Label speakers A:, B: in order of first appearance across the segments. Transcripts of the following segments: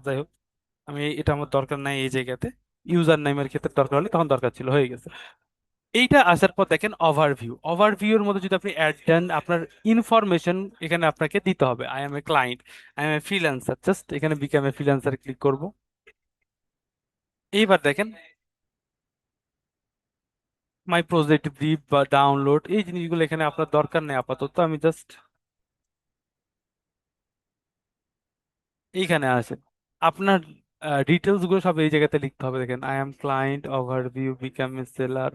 A: যাই হোক, এটা আমার দরকার নাই এই জায়গাতে। ইউজার নেমের ক্ষেত্রে দরকার হলে তখন দরকার ছিল, হয়ে গেছে। এইটা আসার পর দেখেন ওভারভিউ। ওভারভিউর মধ্যে যদি আপনি অ্যাড দেন, আপনার ইনফরমেশন এখানে আপনাকে দিতে হবে। I M a client, I M a freelancer, just এখানে বিকাম এ ফ্রিল্যান্সার ক্লিক করব। এইবার দেখেন মাই প্রজেক্ট ব্রিফ বা ডাউনলোড, এই জিনিসগুলো এখানে আপনার দরকার নেই আপাতত। আমি জাস্ট এইখানে আসেন, আপনার ডিটেলস গুলো সব এই জায়গাতে লিখতে হবে। দেখেন I am client, overview, become a seller,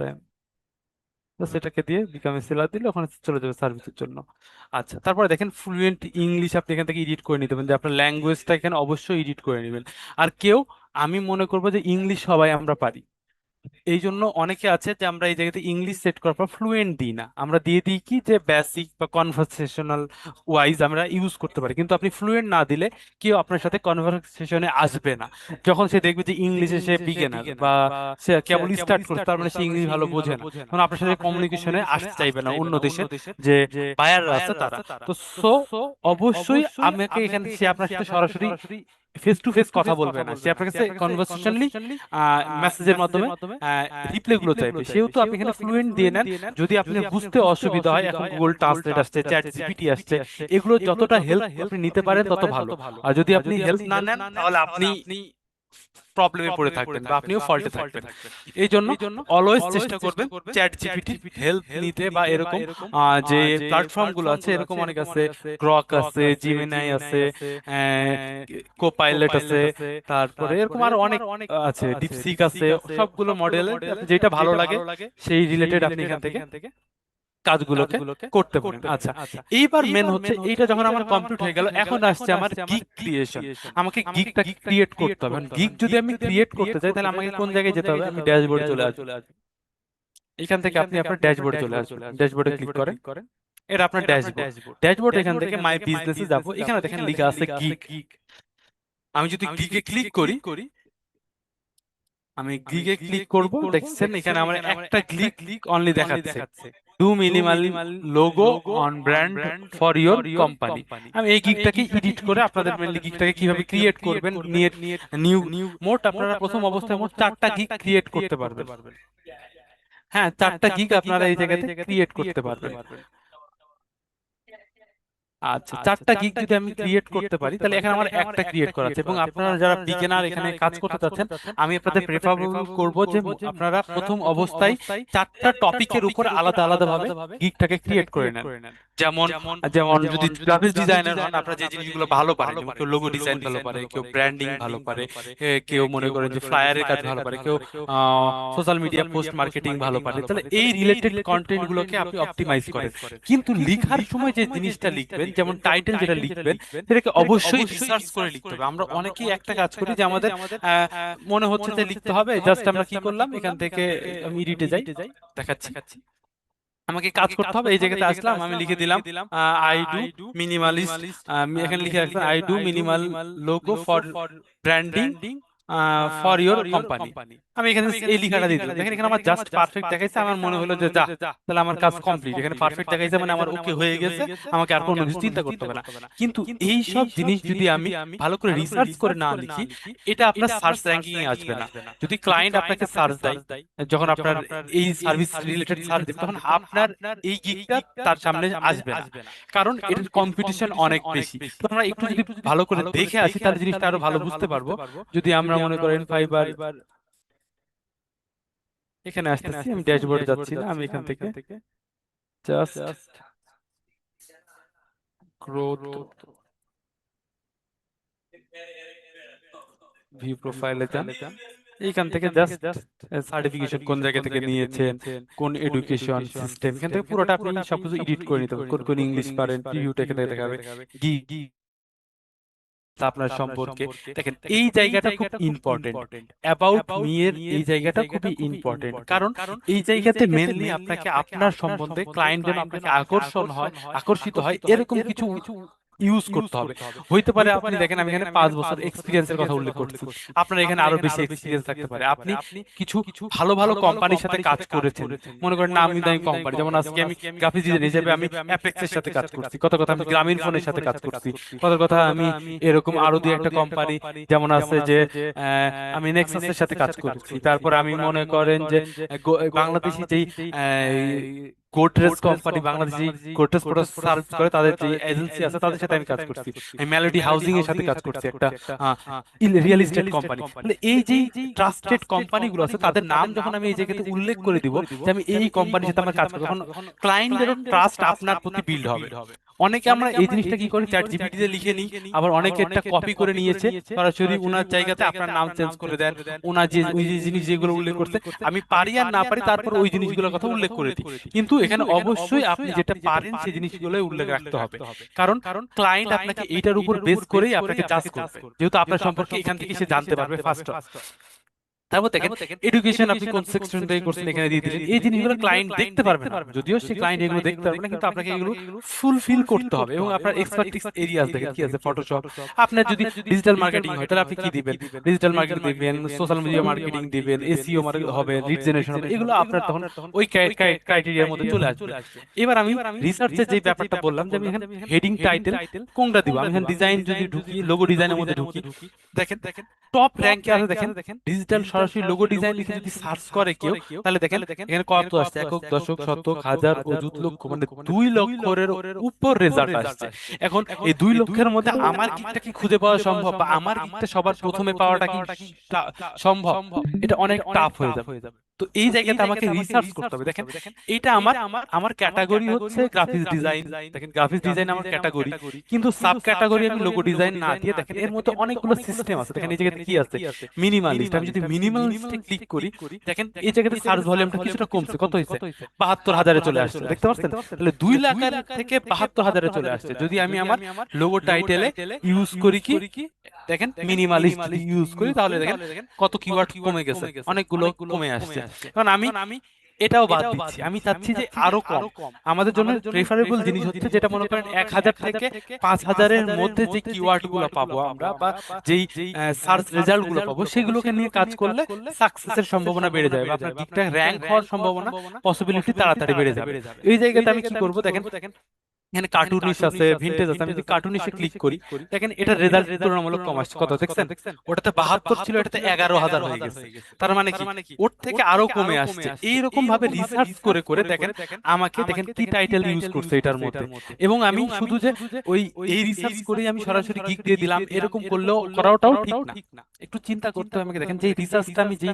A: সেটাকে দিয়ে বিকাম এ সেলার দিলে ওখানে চলে যাবে সার্ভিসের জন্য। আচ্ছা, তারপরে দেখেন ফ্লুয়েন্ট ইংলিশ আপনি এখান থেকে এডিট করে নিতে পারেন, যে আপনার ল্যাঙ্গুয়েজটা এখানে অবশ্যই এডিট করে নেবেন। আর কেউ, আমি মনে করবো যে ইংলিশ সবাই আমরা পারি, এই জন্য অনেকে আছে যে আমরা এই জায়গাতে ইংলিশ সেট করার পর ফ্লুয়েন্ট দিই না, আমরা দিয়ে দিই কি যে বেসিক বা কনভারসেশনাল ওয়াইজ আমরা ইউজ করতে পারি। কিন্তু আপনি ফ্লুয়েন্ট না দিলে কেউ আপনার সাথে কনভারসেশনে আসবে না। যখন সে দেখবে যে ইংলিশে সে বিগিনার বা সে কেবল স্টার্ট করছে, তার মানে সে ইংলিশ ভালো বোঝে না, তখন আপনার সাথে কমিউনিকেশনে আসতে চাইবে না অন্য দেশের যে বায়াররা আছে তারা। তো সো অবশ্যই আমাকে এখানে সে আপনার সাথে সরাসরি ফেস টু ফেস কথা বলবে না, সে আপনার কাছে কনভারসেশনালি মেসেজের মাধ্যমে রিপ্লাই গুলো চাইবে। সেহেতু আপনি এখানে ফ্লুয়েন্ট দিয়ে নেন। যদি আপনার বুঝতে অসুবিধা হয়, এখন গুগল ট্রান্সলেট আসছে, চ্যাট জিপিটি আসছে, এগুলো যতটা হেল্প আপনি নিতে পারেন তত ভালো। আর যদি আপনি হেল্প না নেন, তাহলে আপনি প্রবলেমে পড়ে থাকবেন বা আপনিও ফল্টে থাকবেন। এই জন্য অলওয়েজ চেষ্টা করবেন চ্যাট জিপিটির হেল্প নিতে, বা এরকম যে প্ল্যাটফর্ম গুলো আছে, এরকম অনেক আছে, গ্রক আছে, জিমিনাই আছে, কোপাইলট আছে, তারপরে এরকম আরো অনেক আছে, ডিপসিক আছে। সবগুলো মডেলের আপনি যেটা ভালো লাগে সেই রিলেটেড আপনি এখান থেকে কাজগুলোকে করতে পারেন। আচ্ছা, এইবার মেন হচ্ছে এইটা যখন আমার কমপ্লিট হয়ে গেল, এখন আসছে আমার গিগ ক্রিয়েশন। আমাকে গিগটাকে ক্রিয়েট করতে হবে। গিগ যদি আমি ক্রিয়েট করতে চাই, তাহলে আমাকে কোন জায়গায় যেতে হবে? আমি ড্যাশবোর্ডে চলে আসবো। এখান থেকে আপনি আপনার ড্যাশবোর্ডে চলে আসবেন, ড্যাশবোর্ডে ক্লিক করেন। এটা আপনার ড্যাশবোর্ড। ড্যাশবোর্ড এখান থেকে মাই বিজনেসে যাব, এখানে দেখেন লেখা আছে গিগ। আমি যদি গিগে ক্লিক করি, আমি গিগে ক্লিক করব, দেখছেন এখানে আমার একটা ক্লিক অনলি দেখাচ্ছে, do minimal logo on brand for your company. আমি এই গিগটাকে এডিট করে আপনাদের মেনলি গিগটাকে কিভাবে ক্রিয়েট করবেন, নিয়ে নিউ মোট আপনারা প্রথম অবস্থায় মোট 4টা গিগ ক্রিয়েট করতে পারবেন। হ্যাঁ, 4টা গিগ আপনারা এই জায়গাতে ক্রিয়েট করতে পারবেন। আচ্ছা, 4টা গিগ যদি আমি ক্রিয়েট করতে পারি, তাহলে এখানে আমার একটা ক্রিয়েট করা আছে। এবং আপনারা যারা বিগিনার এখানে কাজ করতে চাচ্ছেন, আমি আপনাদের প্রেফারেবল করব যে আপনারা প্রথম অবস্থায় 4টা টপিকের উপর আলাদা আলাদা ভাবে গিগটাকে ক্রিয়েট করে নেন। যেমন যেমন যদি গ্রাফিক্স ডিজাইনার হন, আপনারা যে জিনিসগুলো ভালো পারেন, যেমন কেউ লোগো ডিজাইন ভালো পারে, কেউ ব্র্যান্ডিং ভালো পারে, কেউ মনে করেন যে ফ্লায়ারের কাজ ভালো পারে, কেউ সোশ্যাল মিডিয়া পোস্ট মার্কেটিং ভালো পারে, তাহলে এই রিলেটেড কন্টেন্ট গুলোকে আপনি অপটিমাইজ করেন। কিন্তু লিখার সময় যে জিনিসটা লিখবেন, যেমন টাইটেল যেটা লিখবেন, সেটাকে অবশ্যই রিসার্চ করে লিখতে হবে। আমরা অনেকেই একটা কাজ করি যে আমাদের আহ, মনে হচ্ছে যে লিখতে হবে, জাস্ট আমরা কি করলাম, এখান থেকে আমি এডিটে যাই, দেখাচ্ছি আমাকে কাজ করতে হবে। এই জায়গাতে আসলাম, আমি লিখে দিলাম আই ডু মিনিমালিস্ট, এখানে লিখে রাখলাম I do minimal logo for branding for your company. আমি এখানে এই লেখাটা দিয়ে দিলাম। দেখেন এখানে আমার জাস্ট পারফেক্ট দেখাইছে, আমার মনে হলো যে যা, তাহলে আমার কাজ কমপ্লিট। এখানে পারফেক্ট দেখাইছে মানে আমার ওকে হয়ে গেছে, আমাকে আর কোনো কিছু চিন্তা করতে হবে না। কিন্তু এই সব জিনিস যদি আমি ভালো করে রিসার্চ করে না লিখি, এটা আপনার সার্চ র্যাঙ্কিং এ আসবে না। যদি ক্লায়েন্ট আপনাকে সার্চ দেয়, যখন আপনার এই সার্ভিস রিলেটেড সার্চ দেবে, তখন আপনার এই গিগটা তার সামনে আসবে না, কারণ এটার কম্পিটিশন অনেক বেশি। তো আমরা একটু যদি ভালো করে দেখে আসি, তাহলে জিনিসটা আরো ভালো বুঝতে পারবো। যদি আমরা মনে করেন ফাইবার, এখানে আসতেছি, আমি ড্যাশবোর্ডে যাচ্ছি না, আমি এখান থেকে জাস্ট গ্রোথ ভিউ প্রোফাইলে যান। এইখান থেকে জাস্ট সার্টিফিকেশন কোন জায়গা থেকে নিয়েছেন, কোন এডুকেশন সিস্টেম, এখান থেকে পুরোটা আপনি সবকিছু এডিট করে নিতে পারবেন। কোন কোন ইংলিশ পারেন, রিভিউটা এখানে দেখাবে, গি আপনার সম্পর্কে। দেখেন এই জায়গাটা খুব ইম্পর্টেন্ট, অ্যাবাউট মি এর এই জায়গাটা খুবই ইম্পর্টেন্ট, কারণ এই জায়গাতে মেনলি আপনাকে আপনার সম্বন্ধে ক্লায়েন্ট যেন আপনাকে আকর্ষিত হয় এরকম কিছু ইউজ করতে হবে। হইতে পারে আপনি দেখেন আমি এখানে 5 বছর এক্সপিরিয়েন্সের কথা উল্লেখ করছি, আপনার এখানে আরো বেশি এক্সপিরিয়েন্স থাকতে পারে, আপনি কিছু ভালো ভালো কোম্পানির সাথে কাজ করেছেন, মনে করেন নামি দামি কোম্পানি, যেমন আজকে আমি গ্রাফিক ডিজাইন হিসেবে আমি অ্যাপেক্সের সাথে কাজ করছি, কত কথা আমি গ্রামীণ ফোনের সাথে কাজ করছি, কত কথা আমি এরকম আরো দুই একটা কোম্পানি যেমন আছে যে আমি নেক্সাসের সাথে কাজ করছি, তারপর আমি মনে করেন যে বাংলাদেশি যেই Godrej company, Bangladeshi Godrej product service করে তাদের যে এজেন্সি আছে তাদের সাথে আমি কাজ করছি, আমি মেলোডি হাউজিং এর সাথে কাজ করছি, একটা রিয়েল এস্টেট কোম্পানি। মানে এই যে ট্রাস্টেড কোম্পানিগুলো আছে তাদের নাম যখন আমি এই জায়গাতে উল্লেখ করে দিব যে আমি এই কোম্পানির সাথে আমার কাজ করি, তখন ক্লায়েন্টেরও ট্রাস্ট আপনার প্রতি বিল্ড হবে। অনেকে আমরা এই জিনিসটা কি করি, চ্যাট জিপিটিতে লিখে নিই, আবার অনেকে একটা কপি করে নিয়েছে সরাসরি উনার জায়গাতে আপনার নাম চেঞ্জ করে দেন, উনার যে ওই যে জিনিস যেগুলো উল্লেখ করছে আমি পারি আর না পারি তারপর ওই জিনিসগুলোর কথা উল্লেখ করে দিই। কিন্তু এখানে অবশ্যই আপনি যেটা পারেন সেই জিনিসগুলোই উল্লেখ রাখতে হবে, কারণ ক্লায়েন্ট আপনাকে এইটার উপর বেস করেই আপনাকে জাজ করবে, যেহেতু আপনার সম্পর্কে এখান থেকে সে জানতে পারবে ফার্স্ট। তারপর দেখেন এডুকেশন আপনি কোন সেকশন থেকে করছেন এখানে দিয়ে দিলেন, এই জিনিসগুলো ক্লায়েন্ট দেখতে পারবে না, যদিও সে ক্লায়েন্ট এগুলো দেখতে পারবে না, কিন্তু আপনাকে এগুলো ফুলফিল করতে হবে। এবং আপনার এক্সপার্টিস এরিয়াস দেখেন কি আছে, ফটোশপ, আপনার যদি ডিজিটাল মার্কেটিং হয় তাহলে আপনি কি দিবেন, ডিজিটাল মার্কেটিং দিবেন, সোশ্যাল মিডিয়া মার্কেটিং দিবেন, এসইও হবে, লিড জেনারেশন হবে, এগুলো আপনার তখন ওই ক্রাইটেরিয়ার মধ্যে চলে আসবে। এবার আমি রিসার্চের যে ব্যাপারটা বললাম যে আমি এখানে হেডিং টাইটেল কোনটা দিব, আমি এখানে ডিজাইন যদি ঢুকি, লোগো ডিজাইনের মধ্যে ঢুকি, দেখেন টপ র্যাঙ্কে আছে, দেখেন ডিজিটাল সরাসরি লোগো ডিজাইন লিখে যদি সার্চ করে কেউ, তাহলে দেখেন এখানে কত আসছে, একক, দশক, শতক, হাজার, অযুত, লক্ষ, মানে 2 লক্ষের উপর রেজাল্ট আসছে। এখন এই 2 লক্ষের মধ্যে আমার গিকটা কি খুঁজে পাওয়া সম্ভব, বা আমার গিকটা সবার প্রথমে পাওয়াটা কি সম্ভব? এটা অনেক টাফ হয়ে যাবে। তো এই জায়গাতে আমাকে রিসার্চ করতে হবে। দেখেন এইটা আমার আমার ক্যাটাগরি হচ্ছে গ্রাফিক্স ডিজাইন, দেখেন গ্রাফিক্স ডিজাইন আমার ক্যাটাগরি, কিন্তু সাব ক্যাটাগরি আমি লোগো ডিজাইন না দিয়ে, দেখেন এর মধ্যে অনেকগুলো সিস্টেম আছে। দেখেন এই জায়গাতে কি আছে, মিনিমালিস্ট, আমি যদি মিনিমালিস্টে ক্লিক করি, দেখেন এই জায়গাতে সার্চ ভলিউমটা কিছুটা কমছে, কত হয়েছে, 72,000-এ চলে আসছে, দেখতে পাচ্ছেন? তাহলে 2 লাখের থেকে 72,000-এ চলে আসছে। যদি আমি আমার লোগো টাইটেলে ইউজ করি কি, দেখেন মিনিমালিস্ট যদি ইউজ করি, তাহলে দেখেন কত কিওয়ার্ড কমে গেছে, অনেকগুলো কমে আসছে। কারণ আমি এটাও বাদ দিচ্ছি, আমি চাচ্ছি যে আরো কম। আমাদের জন্য প্রেফারেবল জিনিস হচ্ছে যেটা মনে করেন 1,000 থেকে 5,000-এর মধ্যে যে কিওয়ার্ড গুলো পাবো আমরা, বা যেই সার্চ রেজাল্ট গুলো পাবো, সেগুলোকে নিয়ে কাজ করলে সাকসেসের সম্ভাবনা বেড়ে যাবে, বা আপনার গিগটা র্যাঙ্ক হওয়ার সম্ভাবনা, পসিবিলিটি তাড়াতাড়ি বেড়ে যাবে। এই জায়গাতে আমি কি করব, দেখেন এখানে কার্টুনিশ আছে, ভিন্টেজ আছে, আমি যদি কার্টুনিশে ক্লিক করি, দেখেন এটা রেজাল্ট তুলনামূলক কম আসছে, কত দেখছেন? ওটাতে 72 ছিল, এটাতে 11,000 হয়ে গেছে। তার মানে কি ওর থেকে আরো কমে আসছে। এইরকম ভাবে রিসার্চ করে করে দেখেন আমাকে, দেখেন কি টাইটেল ইউজ করছে এটার মধ্যে, এবং আমি শুধু যে ওই এই রিসার্চ করে আমি সরাসরি গিগ দিয়ে দিলাম, এরকম করলেও করাটাও ঠিক না। একটু চিন্তা করতে হবে আমাকে। দেখেন যে রিসার্চটা আমি যে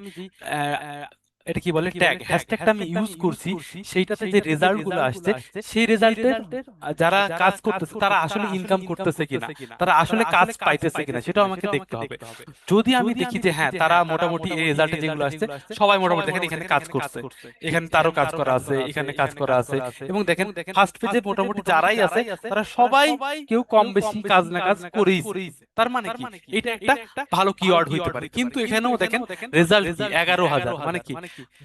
A: এটা কি বলে ট্যাগ, হ্যাশট্যাগটা আমি ইউজ করছি, সেইটাতে যে রেজাল্ট গুলো আসছে, সেই রেজাল্টের যারা কাজ করতেছে তারা আসলে ইনকাম করতেছে কিনা, তারা আসলে কাজ পাইতেছে কিনা, সেটাও আমাকে দেখতে হবে। যদি আমি দেখি যে হ্যাঁ তারা মোটামুটি এই রেজাল্টে যেগুলো আসছে সবাই মোটামুটি, দেখেন এখানে কাজ করছে, এখানে তারও কাজ করা আছে, এখানে কাজ করা আছে, এবং দেখেন ফার্স্ট পেজে মোটামুটি যারাই আছে তারা সবাই কেউ কম বেশি কাজ না কাজ করেই। তার মানে কি এটা একটা ভালো কিওয়ার্ড হইতে পারে। কিন্তু এখানেও দেখেন রেজাল্ট কি 11,000, মানে কি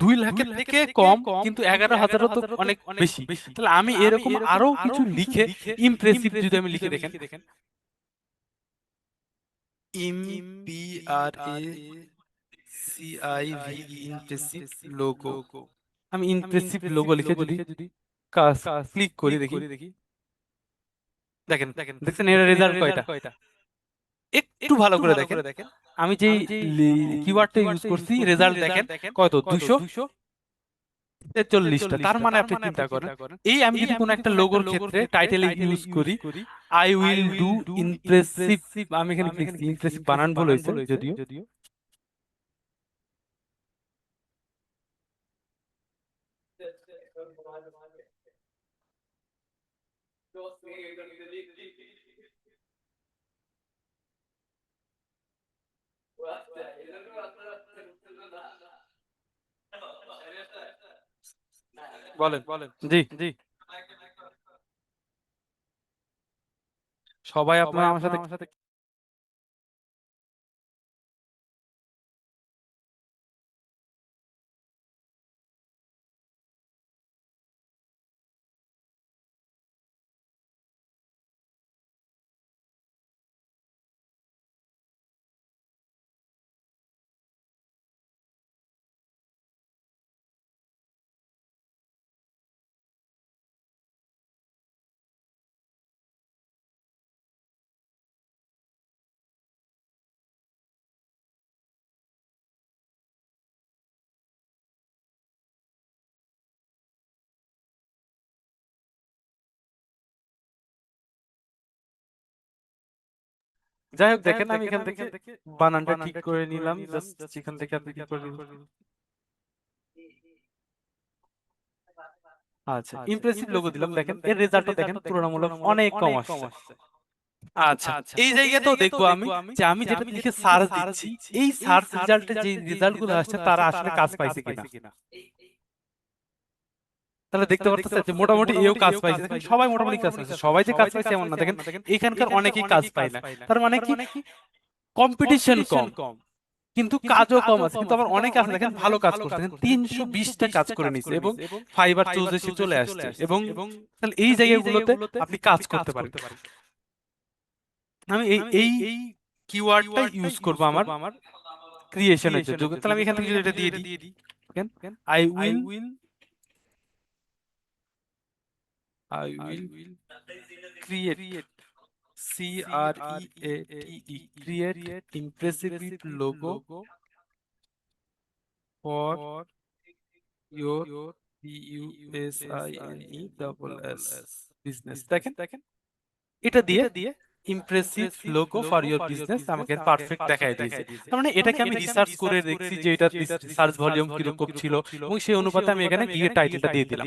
A: 2 লাখের থেকে কম, কিন্তু 11,000ও তো অনেক বেশি। তাহলে আমি এরকম আরো কিছু লিখে ইমপ্রেসিভ যদি আমি লিখে, দেখেন ইমপ্রেসিভ লোগো, আমি ইমপ্রেসিভ লোগো লিখে যদি কাজ ক্লিক করি, দেখি দেখেন দেখছেন এর রেজাল্ট কয়টা। একটু ভালো করে দেখেন, আমি যেই কিওয়ার্ডটা ইউজ করছি, রেজাল্ট দেখেন কত, 243টা। তার মানে আপনি চিন্তা করেন, এই আমি যদি কোনো একটা লোগোর ক্ষেত্রে টাইটেল ইউজ করি, আই উইল ডু ইমপ্রেসিভ, আমি এখানে লিখছি ইমপ্রেসিভ, বানান ভুল হয়েছে যদিও, বলেন। জি জি, সবাই আপনারা আমার সাথে যাই হোক দেখেন আমি এখান থেকে বানানটা ঠিক করে নিলাম, জাস্ট এখান থেকে আপনি ঠিক করে নিলাম। আচ্ছা, ইমপ্রেসিভ লোগো দিলাম, দেখেন এর রেজাল্টটা দেখেন তুলনামূলক অনেক কম আসছে। আচ্ছা, এই জায়গাতেও দেখবো আমি যে আমি যেটা লিখে সার্চ দিচ্ছি, এই সার্চ রেজাল্টে যে রেজাল্ট গুলো আসছে তারা আসলে কাজ পাইছে কিনা। তাহলে দেখতে পারতেছে যে মোটামুটি এও কাজ পাইছে, দেখেন সবাই মোটামুটি কাজ পাইছে, সবাই যে কাজ পাইছে এমন না, দেখেন এখানকার অনেকেই কাজ পায় না। তার মানে কি, কম্পিটিশন কম কিন্তু কাজও কম আছে, কিন্তু আবার অনেকে আছে দেখেন ভালো কাজ করছে, দেখেন 320টা কাজ করে নিছে এবং ফাইবার চৌজেসে চলে আসছে। এবং তাহলে এই জায়গাগুলোতে আপনি কাজ করতে পারেন। আমি এই কিওয়ার্ডটা ইউজ করব আমার ক্রিয়েশনের জন্য। তাহলে আমি এখান থেকে যদি এটা দিয়ে দিই, দেখেন I will create, create impressive logo for your BUSINESS business. দেখেন এটা দিয়ে impressive logo for your business আমাকে পারফেক্ট দেখাই দিয়েছে। তার মানে এটাকে আমি রিসার্চ করে দেখছি যে এটা সার্চ ভলিউম কিরকম ছিল, এবং সেই অনুপাতে আমি এখানে গিয়ে টাইটেলটা দিয়ে দিলাম।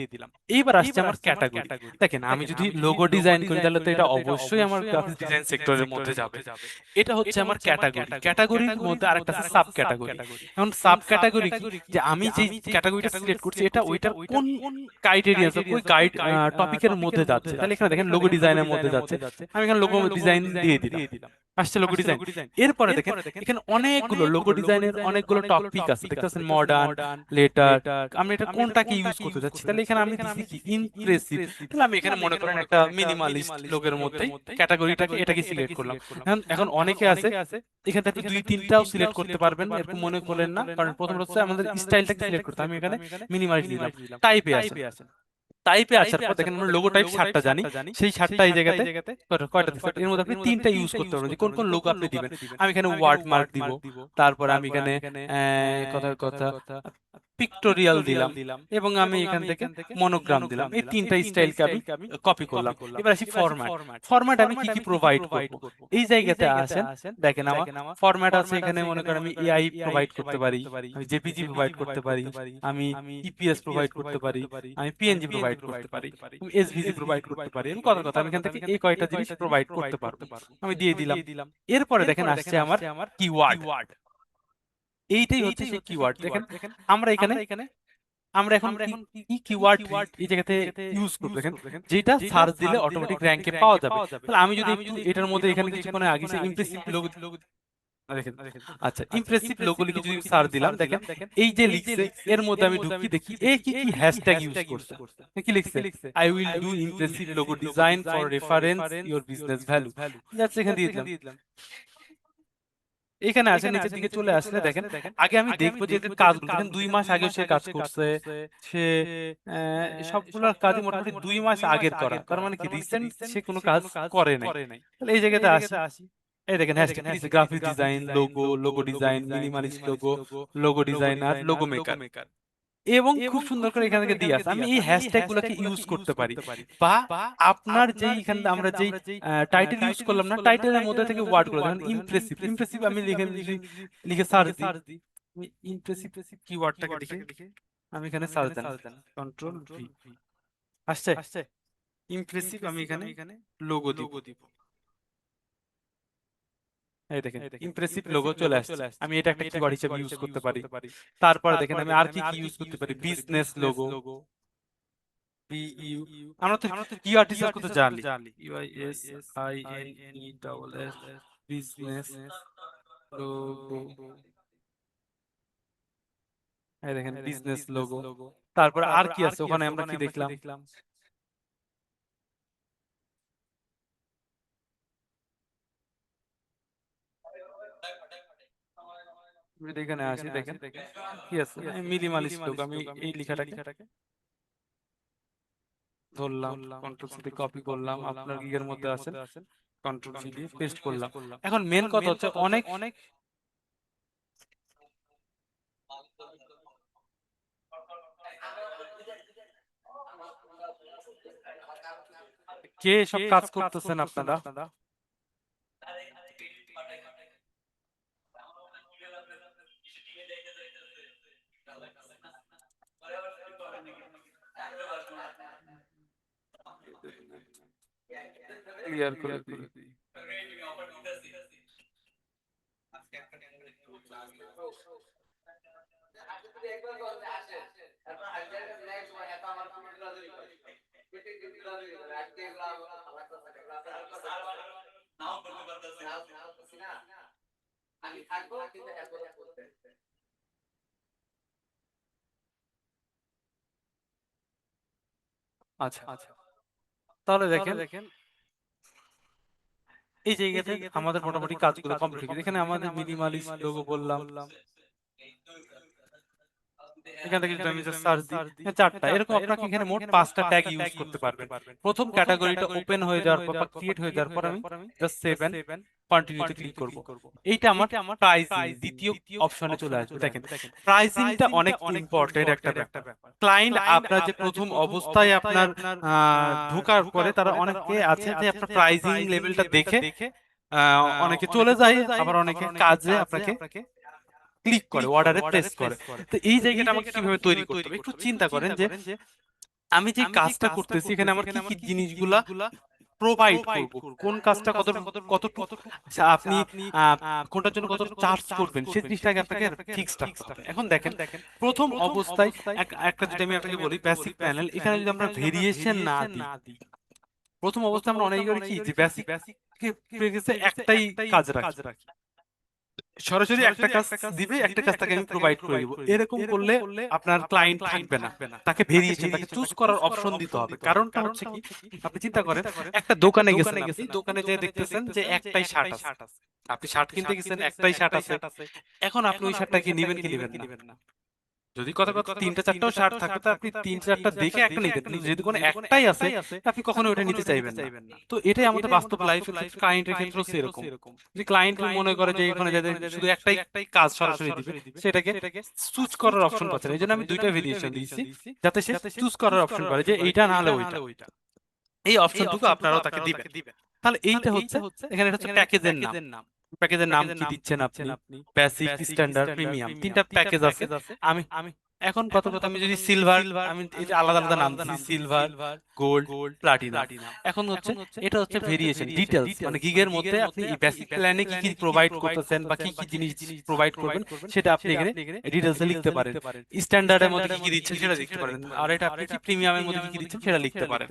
A: এইবার আসছে আমার ক্যাটাগরি। দেখেন আমি যদি লোগো ডিজাইন করি তাহলে তো এটা অবশ্যই আমার গ্রাফিক্স ডিজাইন সেক্টরের মধ্যে যাবে। এটা হচ্ছে আমার ক্যাটাগরি। ক্যাটাগরির মধ্যে আরেকটা আছে সাব ক্যাটাগরি। এখন সাব ক্যাটাগরি কি, যে আমি যে ক্যাটাগরিটা সিলেক্ট করছি এটা ওইটার কোন ক্রাইটেরিয়া, ওই গাইড টপিকের মধ্যে যাচ্ছে। তাহলে এখানে দেখেন লোগো ডিজাইনের মধ্যে যাচ্ছে, আমি এখানে লোগো ডিজাইন দিয়ে দিলাম, আসছে লোগো ডিজাইন। এরপরে দেখেন এখানে অনেকগুলো লোগো ডিজাইনের অনেকগুলো টপিক আছে, দেখতেছেন মডার্ন, লেটার, আমি এটা কোনটাকে ইউজ করতে যাচ্ছি। তাহলে এখানে আমি দিচ্ছি কি ইমপ্রেসিভ, তাহলে আমি এখানে মনে করেন একটা মিনিমালিস্ট লোগের মধ্যে ক্যাটাগরিটাকে এটাকে সিলেক্ট করলাম। এখন এখন অনেকে আছে এখান থেকে দুই তিনটাও সিলেক্ট করতে পারবেন, এরকম মনে করলেন না, কারণ প্রথম হচ্ছে আমাদের স্টাইলটাকে সিলেক্ট করতে। আমি এখানে মিনিমালিস্ট দিলাম। টাইপে আসেন, টাইপে আসার পর দেখেন আমরা লোগো টাইপ 7টা জানি, সেই 7টা এই জায়গাতে কয়টা দিচ্ছে, এর মধ্যে আপনি 3টা ইউজ করতে পারবেন যে কোন কোন লোগো আপনি দিবেন। আমি এখানে ওয়ার্ড মার্ক দিব, তারপর আমি এখানে কথার কথা পিক্টোরিয়াল দিলাম, এবং আমি এখান থেকে মনোগ্রাম দিলাম। এই 3টা স্টাইলকে আমি কপি করলাম। এবার আসি ফরম্যাট। ফরম্যাট আমি কি কি প্রোভাইড করব, এই জায়গাতে আসেন। দেখেন আমার ফরম্যাট আছে, এখানে মনে করেন আমি এআই প্রোভাইড করতে পারি, আমি জেপিজি প্রোভাইড করতে পারি, আমি ইপিএস প্রোভাইড করতে পারি, আমি পিএনজি প্রোভাইড করতে পারি, আমি এসভিজি প্রোভাইড করতে পারি। আমি কথা কথা আমি এখান থেকে এই কয়টা জিনিস প্রোভাইড করতে পারবো, আমি দিয়ে দিলাম। এরপরে দেখেন আসছে আমার কিওয়ার্ড। এইটাই হচ্ছে সেই কিওয়ার্ড। দেখেন আমরা এখানে আমরা এখন কি কিওয়ার্ড এই জায়গাতে ইউজ করব, দেখেন যেটা সার্চ দিলে অটোমেটিক র‍্যাঙ্কে পাওয়া যাবে। তাহলে আমি যদি একটু এটার মধ্যে এখানে কিছুক্ষণ আগে ইমপ্রেসিভ লোগো দেখেন, আচ্ছা ইমপ্রেসিভ লোগো লিখে যদি সার্চ দিলাম, দেখেন এই যে লিখছে এর মধ্যে আমি ঢুকি দেখি এ কি কি হ্যাশট্যাগ ইউজ করছে। কি লিখছে, I will do impressive logo design for reference your business value, just এখানে দিয়ে দিলাম। এখানে আসে নিচের দিকে চলে আসলে দেখেন আগে আমি দেখবো যে এদের কাজগুলো, দেখেন 2 মাস আগে সে কাজ করছে, সে সবগুলোর কাজই মোটামুটি 2 মাস আগের করা, তার মানে কি রিসেন্ট সে কোনো কাজ করে নাই। তাহলে এই জায়গাতে আসি, এই দেখেন হ্যাশট্যাগ কি graphic design, logo, logo design, minimalist logo, logo designer, logo maker, এবং খুব সুন্দর করে এখান থেকে দিয়ে আছে। আমি এই হ্যাশট্যাগ গুলোকে ইউজ করতে পারি, বা আপনার যেই এখানে আমরা যেই টাইটেল ইউজ করলাম না, টাইটেলের মধ্যে থেকে ওয়ার্ড গুলো যেমন ইমপ্রেসিভ, ইমপ্রেসিভ আমি লিখে লিখে সার্চ দিই, ইমপ্রেসিভ কিওয়ার্ডটাকে লিখে আমি এখানে সার্চ দেন, কন্ট্রোল ভি, আসছে ইমপ্রেসিভ, আমি এখানে লোগো দিব। এই দেখেন ইমপ্রেসিভ লোগো চলে আসছে, আমি এটা একটা কিওয়ার্ড হিসেবে ইউজ করতে পারি। তারপরে দেখেন আমি আর কি কি ইউজ করতে পারি, বিজনেস লোগো, বিইউ, আমরা তো কিওয়ার্ড রিসার্চ করতে জানি, UISINESS বিজনেস লোগো, এই দেখেন বিজনেস লোগো। তারপর আর কি আছে ওখানে, আমরা কি দেখলাম, যদি এখানে আসি দেখেন কি আছে, মিনিমালিস্ট লোগো, আমি এই লেখাটাকে ধরলাম, কন্ট্রোল সি দিয়ে কপি করলাম, আপনার গিগের মধ্যে আছেন, কন্ট্রোল সি দিয়ে পেস্ট করলাম। এখন মেন কথা হচ্ছে অনেক কে সব কাজ করতেছেন আপনারা, ক্লিয়ার করে দিই। আচ্ছা, তাহলে দেখেন এই জায়গাতে আমাদের মোটামুটি কাজগুলো কমপ্লিট হয়ে গেছে। এখানে আমাদের মিনিমালিস্ট লোগো বললাম, এখান থেকে যদি আমি সার্চ দিই, চারটা এরকম আপনাকে এখানে মোট 5টা ট্যাগ ইউজ করতে পারবেন। প্রথম ক্যাটাগরিটা ওপেন হয়ে যাওয়ার পর বা ক্রিয়েট হয়ে যাওয়ার পর আমি জাস্ট সেভ এন্ড কন্টিনিউতে ক্লিক করব। এইটা আমার প্রাইসিং দ্বিতীয় অপশনে চলে আসবে। দেখেন প্রাইসিংটা অনেক ইম্পর্টেন্ট একটা ব্যাপার। ক্লায়েন্ট আপনার যে প্রথম অবস্থায় আপনার ঢোকার পরে তারা অনেকে আছে যে আপনার প্রাইসিং লেভেলটা দেখে অনেকে চলে যায়, আবার অনেকে কাজে আপনাকে ক্লিক করে, অর্ডারে প্রেস করে। তো এই জায়গাটা আমাকে কিভাবে তৈরি করতে হবে একটু চিন্তা করেন যে আমি যে কাজটা করতেছি এখানে আমার কি কি জিনিসগুলা প্রোভাইড করব, কোন কাজটা কতটুকু, আচ্ছা আপনি কোনটার জন্য কত চার্জ করবেন সেই জিনিসটাকে আপনাকে ফিক্স রাখতে হবে। এখন দেখেন প্রথম অবস্থায় একটা যদি আমি আপনাকে বলি বেসিক প্যানেল, এখানে যদি আমরা ভেরিয়েশন না দিই, প্রথম অবস্থায় আমরা অনেকে করি কি যে বেসিক একটাই কাজ রাখি, সরাসরি একটা কাজ দিবে, একটা কাজ তাকে আমি প্রোভাইড করে দিব। এরকম করলে আপনার ক্লায়েন্ট থাকবে না, তাকে ভেরিয়েশন, তাকে চুজ করার অপশন দিতে হবে। কারণটা হচ্ছে কি, আপনি চিন্তা করেন একটা দোকানে গেছেন, আপনি দোকানে যেয়ে দেখতেছেন যে একটাই শার্ট আছে, আপনি শার্ট কিনতে গেছেন, একটাই শার্ট আছে, এখন আপনি ওই শার্টটা কি নেবেন কি নেবেন না? যদি কথা কথা তিনটা চারটাও শার্ট থাকে তো আপনি তিন চারটা দেখে একটা নিবেন, কিন্তু যদি কোনো একটাই আছে আপনি কখনো ওটা নিতে চাইবেন না। তো এটাই আমাদের বাস্তব লাইফ ক্ষেত্রে, ক্লায়েন্টের ক্ষেত্রেও সেরকম। যে ক্লায়েন্ট মনে করে যে এখানে যাদের শুধু একটাই কাজ সরাসরি দিবে, সেটাকে চুজ করার অপশন পাচ্ছে না। এই জন্য আমি দুইটা ভেরিয়েশন দিয়েছি যাতে সে চুজ করার অপশন পারে যে এইটা না হলে ওইটা। এই অপশনটুকু আপনারাও তাকে দিবেন। তাহলে এইটা হচ্ছে, এখানে এটা হচ্ছে প্যাকেজের নাম। প্যাকেজের নাম কি দিচ্ছেন আপনি? বেসিক, স্ট্যান্ডার্ড, প্রিমিয়াম, তিনটা প্যাকেজ আছে। আমি এখন প্রথমত আমি যদি সিলভার, আমি এটা আলাদা আলাদা নাম দিচ্ছি, সিলভার, গোল্ড, প্লাটিনাম। এখন হচ্ছে এটা হচ্ছে ভেরিয়েশন ডিটেইলস, মানে গিগের মধ্যে আপনি এই বেসিক প্ল্যানে কি কি প্রোভাইড করতেছেন বা কি কি জিনিস প্রোভাইড করবেন সেটা আপনি এখানে ডিটেইলসে লিখতে পারেন। স্ট্যান্ডার্ডের মধ্যে কি কি দিচ্ছেন সেটা লিখতে পারেন, আর এটা আপনি কি প্রিমিয়ামের মধ্যে কি কি দিচ্ছেন সেটা লিখতে পারেন।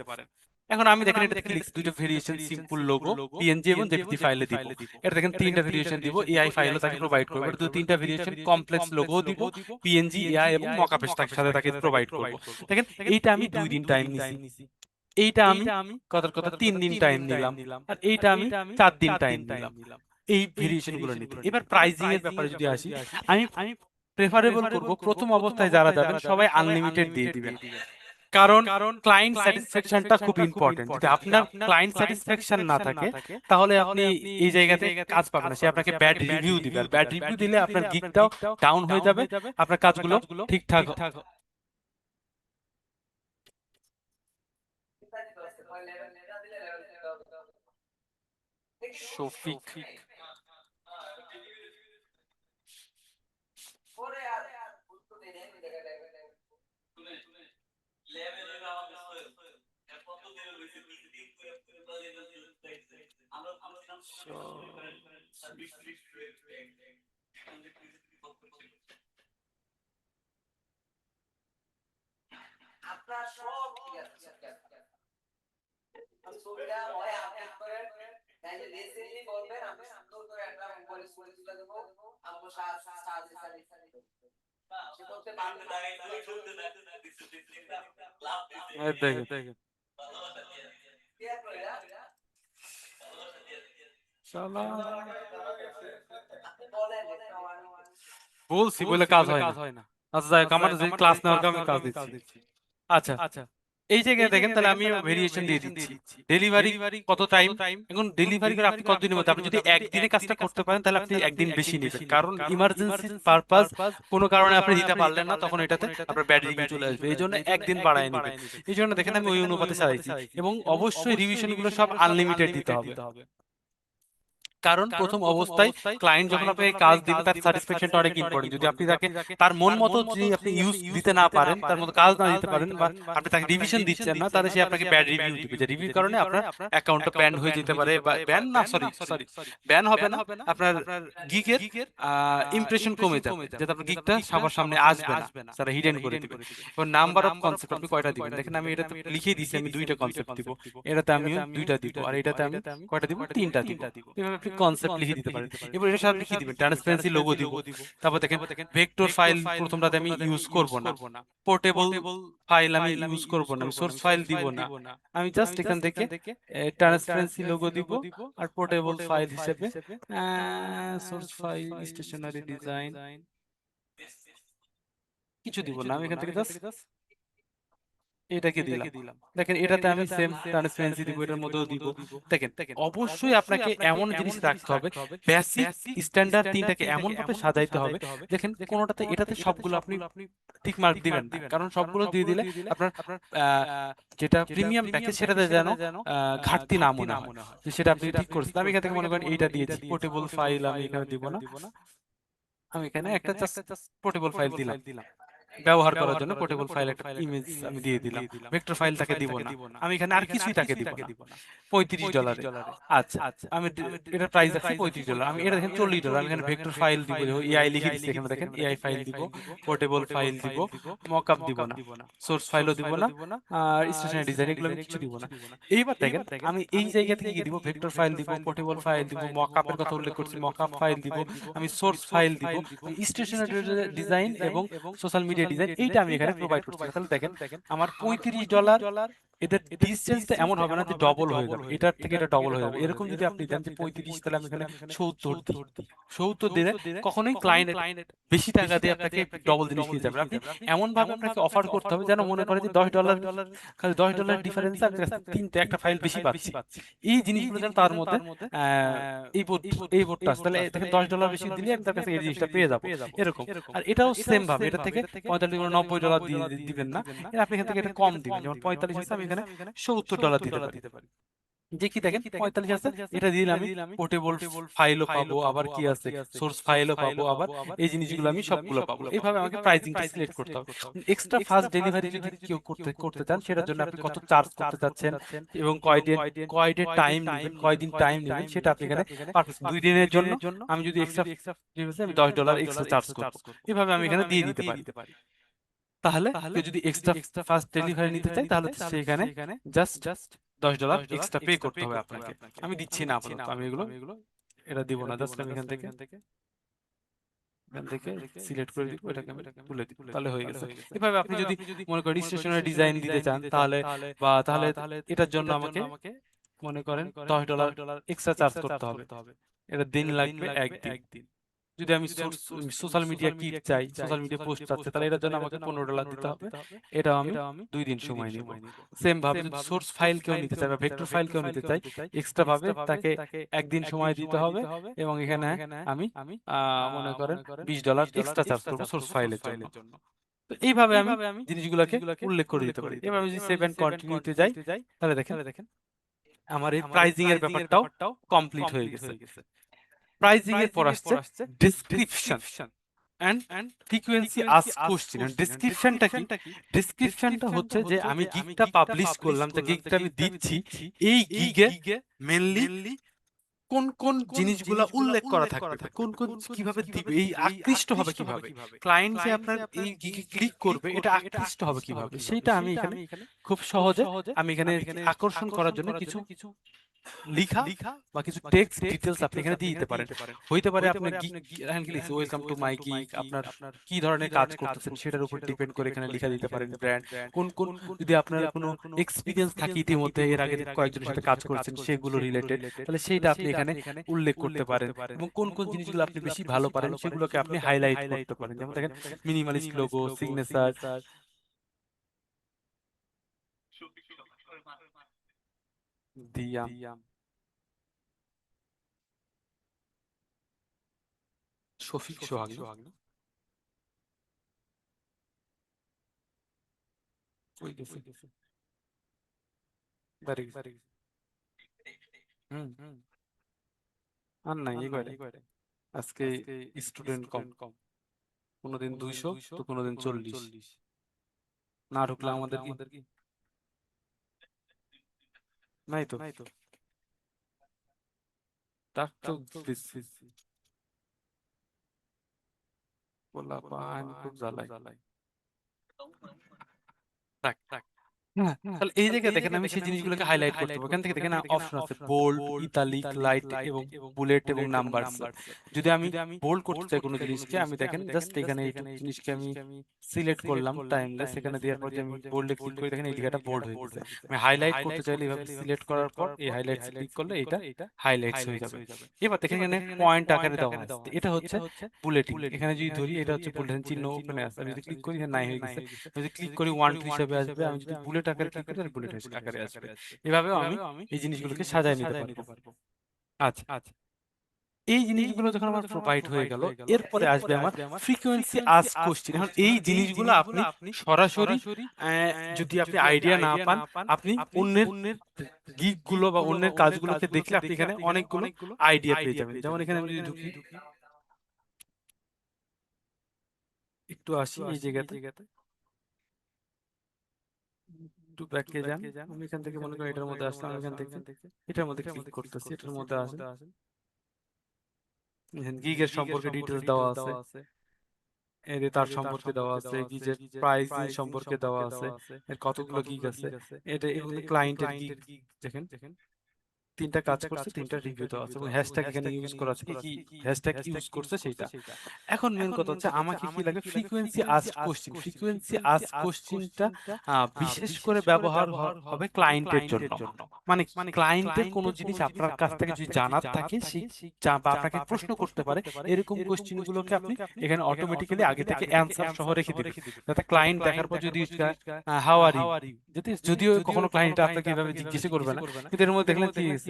A: এখন আমি দেখেন এটা লিখছি দুইটা ভেরিয়েশন, সিম্পল লোগো পিএনজি এবং জেপিজি ফাইলে দিব। এটা দেখেন তিনটা ভেরিয়েশন দিব, এআই ফাইলও তাকে প্রোভাইড করব। এটা তিনটা ভেরিয়েশন, কমপ্লেক্স লোগো দিব, পিএনজি, এআই এবং মকআপের সাথে তাকে প্রোভাইড করব। দেখেন এইটা আমি 2 দিন টাইম নিছি, এইটা আমি কথা 3 দিন টাইম নিলাম, আর এইটা আমি 4 দিন টাইম নিলাম এই ভেরিয়েশন গুলো নিতে। এবার প্রাইজিং এর ব্যাপারে যদি আসি, আমি প্রেফারেবল করব প্রথম অবস্থায় যারা যাবেন সবাই আনলিমিটেড দিয়ে দিবেন। কারণ ক্লায়েন্ট স্যাটিসফ্যাকশনটা খুব ইম্পর্টেন্ট। যদি আপনার ক্লায়েন্ট স্যাটিসফ্যাকশন না থাকে তাহলে আপনি এই জায়গাতে কাজ পাবেন না, সে আপনাকে ব্যাড রিভিউ দিবে, আর ব্যাড রিভিউ দিলে আপনার গিগটাও ডাউন হয়ে যাবে, আপনার কাজগুলো ঠিকঠাক শফিক।
B: আপনার সব ঠিক আছে, ছবিটা হয় আপলোড করেন, তাইলে রিসেন্টলি বলবেন আমি সুন্দর করে একটা মোবাইল স্টোরি তুলে দেবো, আমগো সাহায্য সে করতে পারবে না।
A: দেখেন বলছি বলে কাজ হয় না। আচ্ছা যাই হোক, আমার যে ক্লাস নেওয়ার আমি কাজ দিচ্ছি। আচ্ছা এই জায়গায় দেখেন তাহলে আমি ভেরিয়েশন দিয়ে দিচ্ছি। ডেলিভারি কত টাইম, এখন ডেলিভারি করে আপনি কতদিনের মধ্যে, আপনি যদি একদিনে কাজটা করতে পারেন তাহলে আপনি একদিন বেশি নেবেন, কারণ ইমার্জেন্সি পারপাস কোনো কারণে আপনি দিতে পারলেন না, তখন এটাতে আপনার ব্যাড রিভিউ চলে আসবে, এই জন্য একদিন বাড়ায় নেবেন। এই জন্য দেখেন আমি ওই অনুপাতে চাইছি, এবং অবশ্যই রিভিশন গুলো সব আনলিমিটেড দিতে হবে। কারণ প্রথম অবস্থায় ক্লায়েন্ট যখন আপনাকে কাজ দিবে তার স্যাটিসফ্যাকশনটা অনেক ইম্পর্টেন্ট। যদি আপনি তাকে তার মন মতো যদি আপনি ইউজ দিতে না পারেন, তার মতো কাজ না দিতে পারেন, বা আপনি তাকে রিভিশন দিচ্ছেন না, তাহলে সে আপনাকে ব্যাড রিভিউ দিবে, যে রিভিউর কারণে আপনার অ্যাকাউন্টটা ব্যান হয়ে যেতে পারে, বা ব্যান না, সরি সরি, ব্যান হবে না, আপনার গিগের ইমপ্রেশন কমে যাবে, যাতে আপনার গিগটা সবার সামনে আসবে না, তারা হিডেন করে দিবে। এবং নাম্বার অফ কনসেপ্ট আপনি কয়টা দিবেন, দেখেন আমি এটাতে লিখে দিয়েছি আমি 2টা কনসেপ্ট দিব, এটাতে আমি 2টা দিব, আর এটাতে আমি কয়টা দিব, 3টা দিব। এভাবে আপনি কনসেপ্ট লিখে দিতে পারেন। এবার এটার সাথে আপনি কি দিবেন, ট্রান্সপারেন্সি লোগো দিব। তারপর দেখেন ভেক্টর ফাইল প্রথমটাতে আমি ইউজ করব না, পোর্টেবল ফাইল আমি ইউজ করব না, আমি সোর্স ফাইল দিব না, আমি জাস্ট এখান থেকে ট্রান্সপারেন্সি লোগো দিব, আর পোর্টেবল ফাইল হিসেবে সোর্স ফাইল স্টেশনারি ডিজাইন কিছু দিব না, আমি এখান থেকে জাস্ট এটাকে দিলাম। দেখেন এটাতে আমি সেম ট্রান্সপারেন্সি দিব, এটার মধ্যেও দিব। দেখেন অবশ্যই আপনাকে এমন জিনিস রাখতে হবে, বেসিক স্ট্যান্ডার্ড তিনটাকে এমন ভাবে সাজাইতে হবে, দেখেন কোনোটাতে এটাতে সবগুলো আপনি ঠিক মার্ক দিবেন না, কারণ সবগুলো দিয়ে দিলে আপনার আহ, যেটা প্রিমিয়াম প্যাকেজ সেটাতে যেন ঘাটতি না মনে হয়, যে সেটা আপনি ঠিক করছেন। আমি এখান থেকে মনে করেন এইটা দিয়েছি, পোর্টেবল ফাইল আমি এখানে দিব না, আমি এখানে একটা জাস্ট পোর্টেবল ফাইল দিলাম, ব্যবহার করার জন্য পোর্টেবল ফাইল একটা ইমেজ আমি দিয়ে দিলাম, ভেক্টর ফাইল তাকে দিব না, আমি এখানে আর কিছুই তাকে দিব না। $35, আচ্ছা, আমি এটার প্রাইস রাখছি $35, আমি এটা দেখেন $40, আমি এখানে ভেক্টর ফাইল দিব, এআই লিখে দিচ্ছি, এখানে দেখেন এআই ফাইল দিব, পোর্টেবল ফাইল দিব, মকআপ দিব না, সোর্স ফাইলও দিব না, আর স্টেশনারি ডিজাইন এগুলো আমি কিছু দিব না। এইবার দেখেন আমি এই জায়গা থেকে কি দিব, ভেক্টর ফাইল দিব, পোর্টেবল ফাইল দিব, মকআপের কথা উল্লেখ করছি, মকআপ ফাইল দিব, আমি সোর্স ফাইল দিব, আমি স্টেশনারি ডিজাইন এবং সোশ্যাল মিডিয়া ডিজাইন এইটা আমি এখানে প্রোভাইড করছি। তাহলে দেখেন আমার $35, এদের ডিসটেন্সটা এমন হবে না যে ডবল হয়ে যাবে, এটার থেকে এটা ডবল হয়ে যাবে। এরকম যদি আপনি দেন যে 35, তাহলে আমি এখানে 70 দিই, 70 দিলে কখনোই ক্লায়েন্ট বেশি টাকা দিয়ে আপনাকে ডবল জিনিস নিয়ে যাবে। আপনি এমন ভাবে আপনাকে অফার করতে হবে যেন মনে করে যে $10, খালি $10 ডিফারেন্স, আমি কাছে তিনটে একটা ফাইল বেশি পাচ্ছি, এই জিনিসগুলো যেন তার মধ্যে এই বোর্ড এই বোর্ডটা আছে, তাহলে দেখেন $10 বেশি দিলে আমি তার কাছে এই জিনিসটা পেয়ে যাবো, এরকম। আর এটাও সেম ভাবে এটা থেকে 45 কোনো $90 দিয়ে দিবেন না, আপনি এখান থেকে এটা কম দিবেন, যেমন 45 আছে আমি এখানে $70 দিতে পারি। যে কি দেখেন 45 আছে, এটা দিলে আমি পোর্টেবল ফাইলও পাবো, আবার কি আছে সোর্স ফাইলও পাবো, আবার এই জিনিসগুলো আমি সবগুলো পাবো। এইভাবে আমাকে প্রাইসিংটা সিলেক্ট করতে হবে। এক্সট্রা ফাস্ট ডেলিভারি যদি কেউ করতে করতে চান, সেটার জন্য আপনি কত চার্জ করতে চাচ্ছেন এবং কয়দিন টাইম নেবেন, কয়দিন টাইম নেবেন, সেটা আপনি এখানে পারফেক্ট 2 দিনের জন্য আমি যদি এক্সট্রা আমি $10 এক্সট্রা চার্জ করবো, এভাবে আমি এখানে দিয়ে দিতে পারি। তাহলে কেউ যদি এক্সট্রা ফাস্ট ডেলিভারি নিতে চায়, তাহলে সেখানে জাস্ট $10 এক্সট্রা পে করতে হবে আপনাকে। আমি দিচ্ছি না আপাতত, আমি এগুলো এটা দিব না, জাস্ট আমি এখান থেকে সিলেক্ট করে দিব, এটাকে আমি তুলে দিব, তাহলে হয়ে গেছে। এভাবে আপনি যদি মনে করেন স্টেশনারি ডিজাইন দিতে চান, তাহলে তাহলে এটার জন্য আমাকে মনে করেন $10 এক্সট্রা চার্জ করতে হবে, এটা দিন লাগবে একদিন। যদি আমি সোশ্যাল মিডিয়া কিট চাই, সোশ্যাল মিডিয়া পোস্ট চাচ্ছে, তাহলে এটার জন্য আমাকে $15 দিতে হবে, এটাও আমি 2 দিন সময় নিব। সেম ভাবে যদি সোর্স ফাইল কেউ নিতে চায় বা ভেক্টর ফাইল কেউ নিতে চাই, এক্সট্রা ভাবে তাকে একদিন সময় দিতে হবে, এবং এখানে আমি মনে করেন $20 এক্সট্রা চার্জ করবো সোর্স ফাইলের জন্য। তো এইভাবে আমি জিনিসগুলোকে উল্লেখ করে দিতে পারি। এবার আমি যদি সেভ এন্ড কন্টিনিউতে যাই, তাহলে দেখেন আমার এই প্রাইজিং এর ব্যাপারটাও কমপ্লিট হয়ে গেছে। প্রাইজিং এর পর আসছে description and frequency ask question. ডেসক্রিপশনটা কি? ডেসক্রিপশনটা হচ্ছে যে আমি গিগটা পাবলিশ করলাম, যে গিগটা আমি দিচ্ছি, এই গিগে মেইনলি কোন কোন জিনিসগুলো উল্লেখ করা থাকবে, বা কোন কোন কিভাবে দিবে, এই আকৃষ্ট হবে কিভাবে, ক্লায়েন্ট যে আপনার এই গিগে ক্লিক করবে এটা আকৃষ্ট হবে কিভাবে, সেইটা আমি এখানে খুব সহজে আমি এখানে আকর্ষণ করার জন্য কিছু লিখা বা কিছু টেক্সট ডিটেলস আপনি এখানে দিয়ে দিতে পারেন। হইতে পারে আপনার গিগ এখানে কি লিখছে, ওয়েলকাম টু মাই গিগ, আপনার কি ধরনের কাজ করতেছেন সেটার উপর ডিপেন্ড করে এখানে লিখা দিতে পারেন ব্র্যান্ড, কোন কোন যদি আপনার কোনো এক্সপিরিয়েন্স থাকে ইতিমধ্যে এর আগে কয়েকজনের সাথে কাজ করেছেন সেগুলো রিলেটেড, তাহলে সেইটা আপনি এখানে উল্লেখ করতে পারেন। এবং কোন কোন জিনিসগুলো আপনি বেশি ভালো পারেন সেগুলোকে আপনি হাইলাইট করতে পারেন, যেমন দেখেন মিনিমালিস্ট লোগো, সিগনেচার, দিয়াম, শফিক সোহাগ না? ওই গেছে, দাঁড়িয়ে গেছে। হুম, আর নাই এই কয়টা আজকে স্টুডেন্ট কম, কোনোদিন 200 তো কোনোদিন 40 না ঢুকলে আমাদের কি নাই তো তার তো দিচ্ছি বলা পান খুব জ্বালাই। থাক থাক। হ্যাঁ, তাহলে এই জায়গায় দেখেন আমি সেই জিনিসগুলোকে হাইলাইট করতে পারবো। এখান থেকে দেখেন অপশন আছে বোল্ড, ইতালিক, লাইট এবং বুলেট এবং নাম্বারস। যদি আমি বোল্ড করতে চাই কোনো জিনিসকে, আমি দেখেন জাস্ট এখানে এইটুকু জিনিসকে আমি সিলেক্ট করলাম টাইমলেস, এখানে দেওয়ার পর যে আমি বোল্ডে ক্লিক করি দেখেন এই লেখাটা বোল্ড হয়ে গেছে। আমি হাইলাইট করতে চাইলে এইভাবে সিলেক্ট করার পর এই হাইলাইটস ক্লিক করলে এটা হাইলাইটস হয়ে যাবে। এবার দেখেন এখানে পয়েন্ট আকারে দেওয়া আছে, এটা হচ্ছে বুলেটিং। এখানে যদি ধরি এটা হচ্ছে বুলেটিন চিহ্ন ওখানে আছে, আমি যদি ক্লিক করি এখানে নাই হয়ে গেছে। যদি ক্লিক করি 1 2 হিসাবে আসবে, আমি যদি বুলেট আকারে ক্লিক করি তাহলে বুলেট আকারে আসবে। এভাবেও আমি এই জিনিসগুলোকে সাজায় নিতে পারবো। আচ্ছা, এই জিনিসগুলো যখন আমার প্রোভাইড হয়ে গেল, এরপরে আসবে আমার ফ্রিকোয়েন্সি আস্ক কোশ্চেন। এখন এই জিনিসগুলো আপনি সরাসরি যদি আপনি আইডিয়া না পান, আপনি অন্যের গিগ গুলো বা অন্যের কাজগুলোকে দেখলে আপনি এখানে অনেকগুলো আইডিয়া পেয়ে যাবেন। যেমন এখানে আমি যদি ঢুকি, একটু আসি এই জায়গাতে, একটু ব্যাকে যান। আমি এখান থেকে মনে করি এটার মধ্যে আসলাম, আমি এখান থেকে এটার মধ্যে ক্লিক করতেছি, এটার মধ্যে আসেন। গিগের সম্পর্কে ডিটেলস দেওয়া আছে, এই যে তার সম্পর্কে দেওয়া আছে, গিগের প্রাইসিং সম্পর্কে দেওয়া আছে, এর কতগুলো গিগ আছে, এটা এবং ক্লায়েন্টের গিগ দেখেন তিনটা কাজ করছে, তিনটা রিভিউ দেওয়া আছে এবং হ্যাশট্যাগ এখানে ইউজ করা আছে, কি কি হ্যাশট্যাগ ইউজ করছে সেটা। এখন মেন কথা হচ্ছে আমাকে কি লাগে, frequency ask question. Frequency ask কোশ্চেনটা বিশেষ করে ব্যবহার হবে ক্লায়েন্টের জন্য। মানে ক্লায়েন্টের কোনো জিনিস আপনার কাছ থেকে যদি জানার থাকে, সেই বা আপনাকে প্রশ্ন করতে পারে, এরকম কোশ্চেন গুলোকে আপনি এখানে অটোমেটিক্যালি আগে থেকে অ্যান্সার সহ রেখে দিবেন, যাতে ক্লায়েন্ট দেখার পর যদি হাউ আর ইউ, যদিও কখনো ক্লায়েন্ট আপনাকে এভাবে জিজ্ঞেস করবে না, কিন্তু এর মধ্যে দেখলেন কি গেছে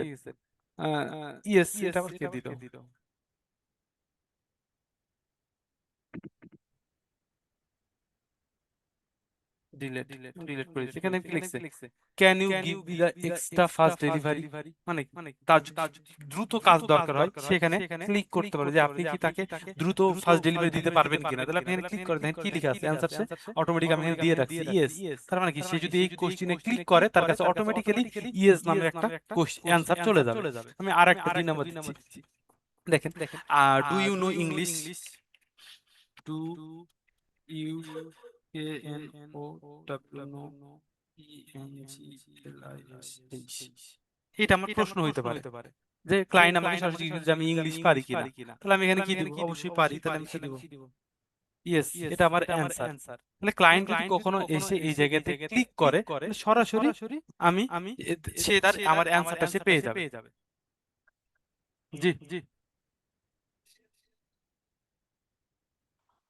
A: ইয়েস, এটা আবার কে দিল, ডিলেট, ডিলেট করেছি। এখানে কি লিখছে, can you give the extra fast delivery, মানে তার যদি দ্রুত কাজ দরকার হয় সেখানে ক্লিক করতে পারে যে আপনি কি তাকে দ্রুত ফাস্ট ডেলিভারি দিতে পারবেন কিনা। তাহলে আপনি এখানে ক্লিক করে দেখেন কি লেখা আছে, অ্যান্সার সে অটোমেটিক আমি এখানে দিয়ে রাখছি ইয়েস। তার মানে কি, সে যদি এই কোশ্চেনে ক্লিক করে তার কাছে অটোমেটিক্যালি ইয়েস নামের একটা অ্যান্সার চলে যাবে। আমি আর একটা 2 নাম্বার দিচ্ছি, দেখেন do you know English, do you K N O W know E N G L I S, এটা আমার প্রশ্ন হইতে পারে যে ক্লায়েন্ট আমাকে সরাসরি জিজ্ঞেস যে আমি ইংলিশ পারি কিনা। তাহলে আমি এখানে কি দিব, অবশ্যই পারি, তাহলে আমি কি দিব ইয়েস, এটা আমার অ্যান্সার। তাহলে ক্লায়েন্ট যদি কখনো এসে এই জায়গাতে ক্লিক করে তাহলে সরাসরি আমি সে তার আমার অ্যান্সারটা সে পেয়ে যাবে। জি,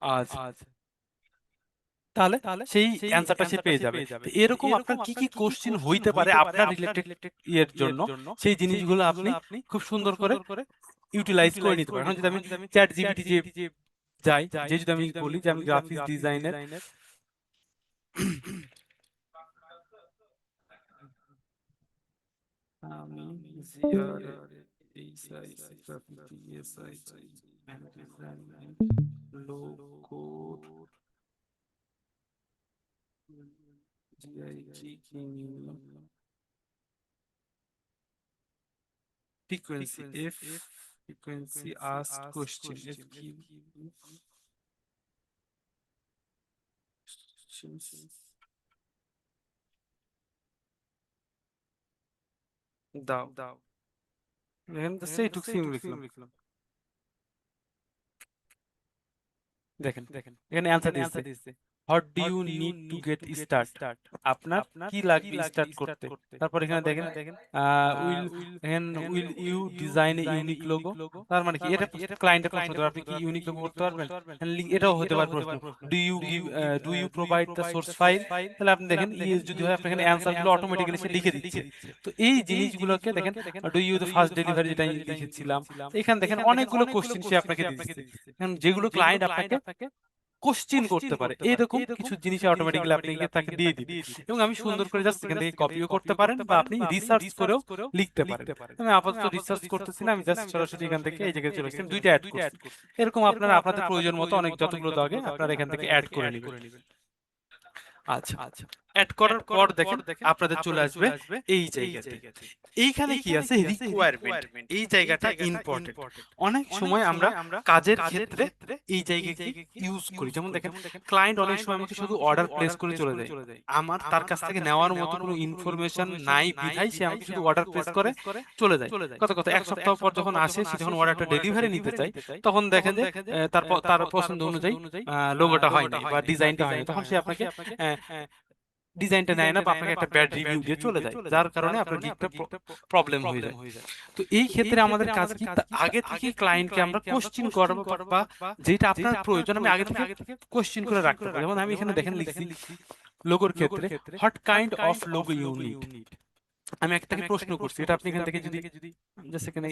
A: আচ্ছা, তাহলে সেই অ্যান্সারটা সে পেয়ে যাবে। তো এরকম আপনার কি কি কোশ্চেন হইতে পারে আপনার রিলেটেড ইয়ের জন্য, সেই জিনিসগুলো আপনি খুব সুন্দর করে ইউটিলাইজ করে নিতে পারেন। এখন যদি আমি চ্যাট জিপিটি যে যাই, যে যদি আমি বলি যে আমি গ্রাফিক্স ডিজাইনের, আমি G R H I C graphic S I design logo G I G frequency if frequency asked question if questions দাও, এখানে তো সেইটুক সিম লিখলাম, দেখেন এখানে অ্যান্সার দিয়েছে what do you need to get start, আপনার কি লাগবে স্টার্ট করতে। তারপর এখানে দেখেন উইল, এখানে will you design a unique logo, তার মানে কি এটা ক্লায়েন্টের প্রশ্ন হতে পারে, আপনি কি ইউনিক লোগো করতে পারবেন, এটাও হতে পারে প্রশ্ন। Do you give, do you provide the source file, তাহলে আপনি দেখেন ইয়েস যদি হয় আপনি এখানে অ্যান্সার গুলো অটোমেটিক্যালি সে লিখে দিচ্ছে। তো এই জিনিসগুলোকে দেখেন, do you the first delivery যেটা আমি লিখেছিলাম, এখানে দেখেন অনেকগুলো কোশ্চেন সে আপনাকে দিচ্ছে, যেগুলো ক্লায়েন্ট আপনাকে কোশ্চিন করতে পারে, এরকম কিছু জিনিস অটোমেটিক্যালি আপনি তাকে দিয়ে দিবেন। এবং আমি সুন্দর করে জাস্ট এখান থেকে কপিও করতে পারেন বা আপনি রিসার্চ করেও লিখতে পারেন। আমি আপাতত রিসার্চ করতেছি না, আমি জাস্ট সরাসরি এখান থেকে এই জায়গায় চলে এসেছি, দুইটা অ্যাড করছি। এরকম আপনারা আপনাদের প্রয়োজন মতো অনেক যতগুলো দাগে আপনারা এখান থেকে অ্যাড করে নেবেন। আচ্ছা, অ্যাড করার পর দেখেন আপনাদের চলে আসবে এই জায়গাতে। এইখানে কি আছে, রিকোয়ারমেন্ট, এই জায়গাটা ইম্পর্টেন্ট। অনেক সময় আমরা কাজের ক্ষেত্রে এই জায়গাকে ইউজ করি। যেমন দেখেন, ক্লায়েন্ট অনেক সময় আমাকে শুধু অর্ডার প্লেস করে চলে যায়, আমার তার কাছ থেকে নেওয়ার মতো কোনো ইনফরমেশন নাই বিধায় সে আমাকে শুধু অর্ডার প্লেস করে চলে যায়। কথা কথা এক সপ্তাহ পর যখন আসে, সে যখন অর্ডারটা ডেলিভারি নিতে চায়, তখন দেখেন যে তার পছন্দ অনুযায়ী লোগোটা হয়নি বা ডিজাইনটা হয়নি, তখন সে আপনাকে ডিজাইনটা নেয় না বা আপনাকে একটা ব্যাড রিভিউ দিয়ে চলে যায়, যার কারণে আপনার গিগটা প্রবলেম হয়ে যায়। তো এই ক্ষেত্রে আমাদের কাজ কি, আগে থেকে ক্লায়েন্টকে আমরা কোশ্চেন করবো বা যেটা আপনার প্রয়োজন আমি আগে থেকে কোশ্চেন করে রাখতে পারি। যেমন আমি এখানে দেখেন লিখছি লোগোর ক্ষেত্রে, what kind of logo you need. আমি একটাকে প্রশ্ন করছি, এটা আপনি এখান থেকে যদি জাস্ট এখানে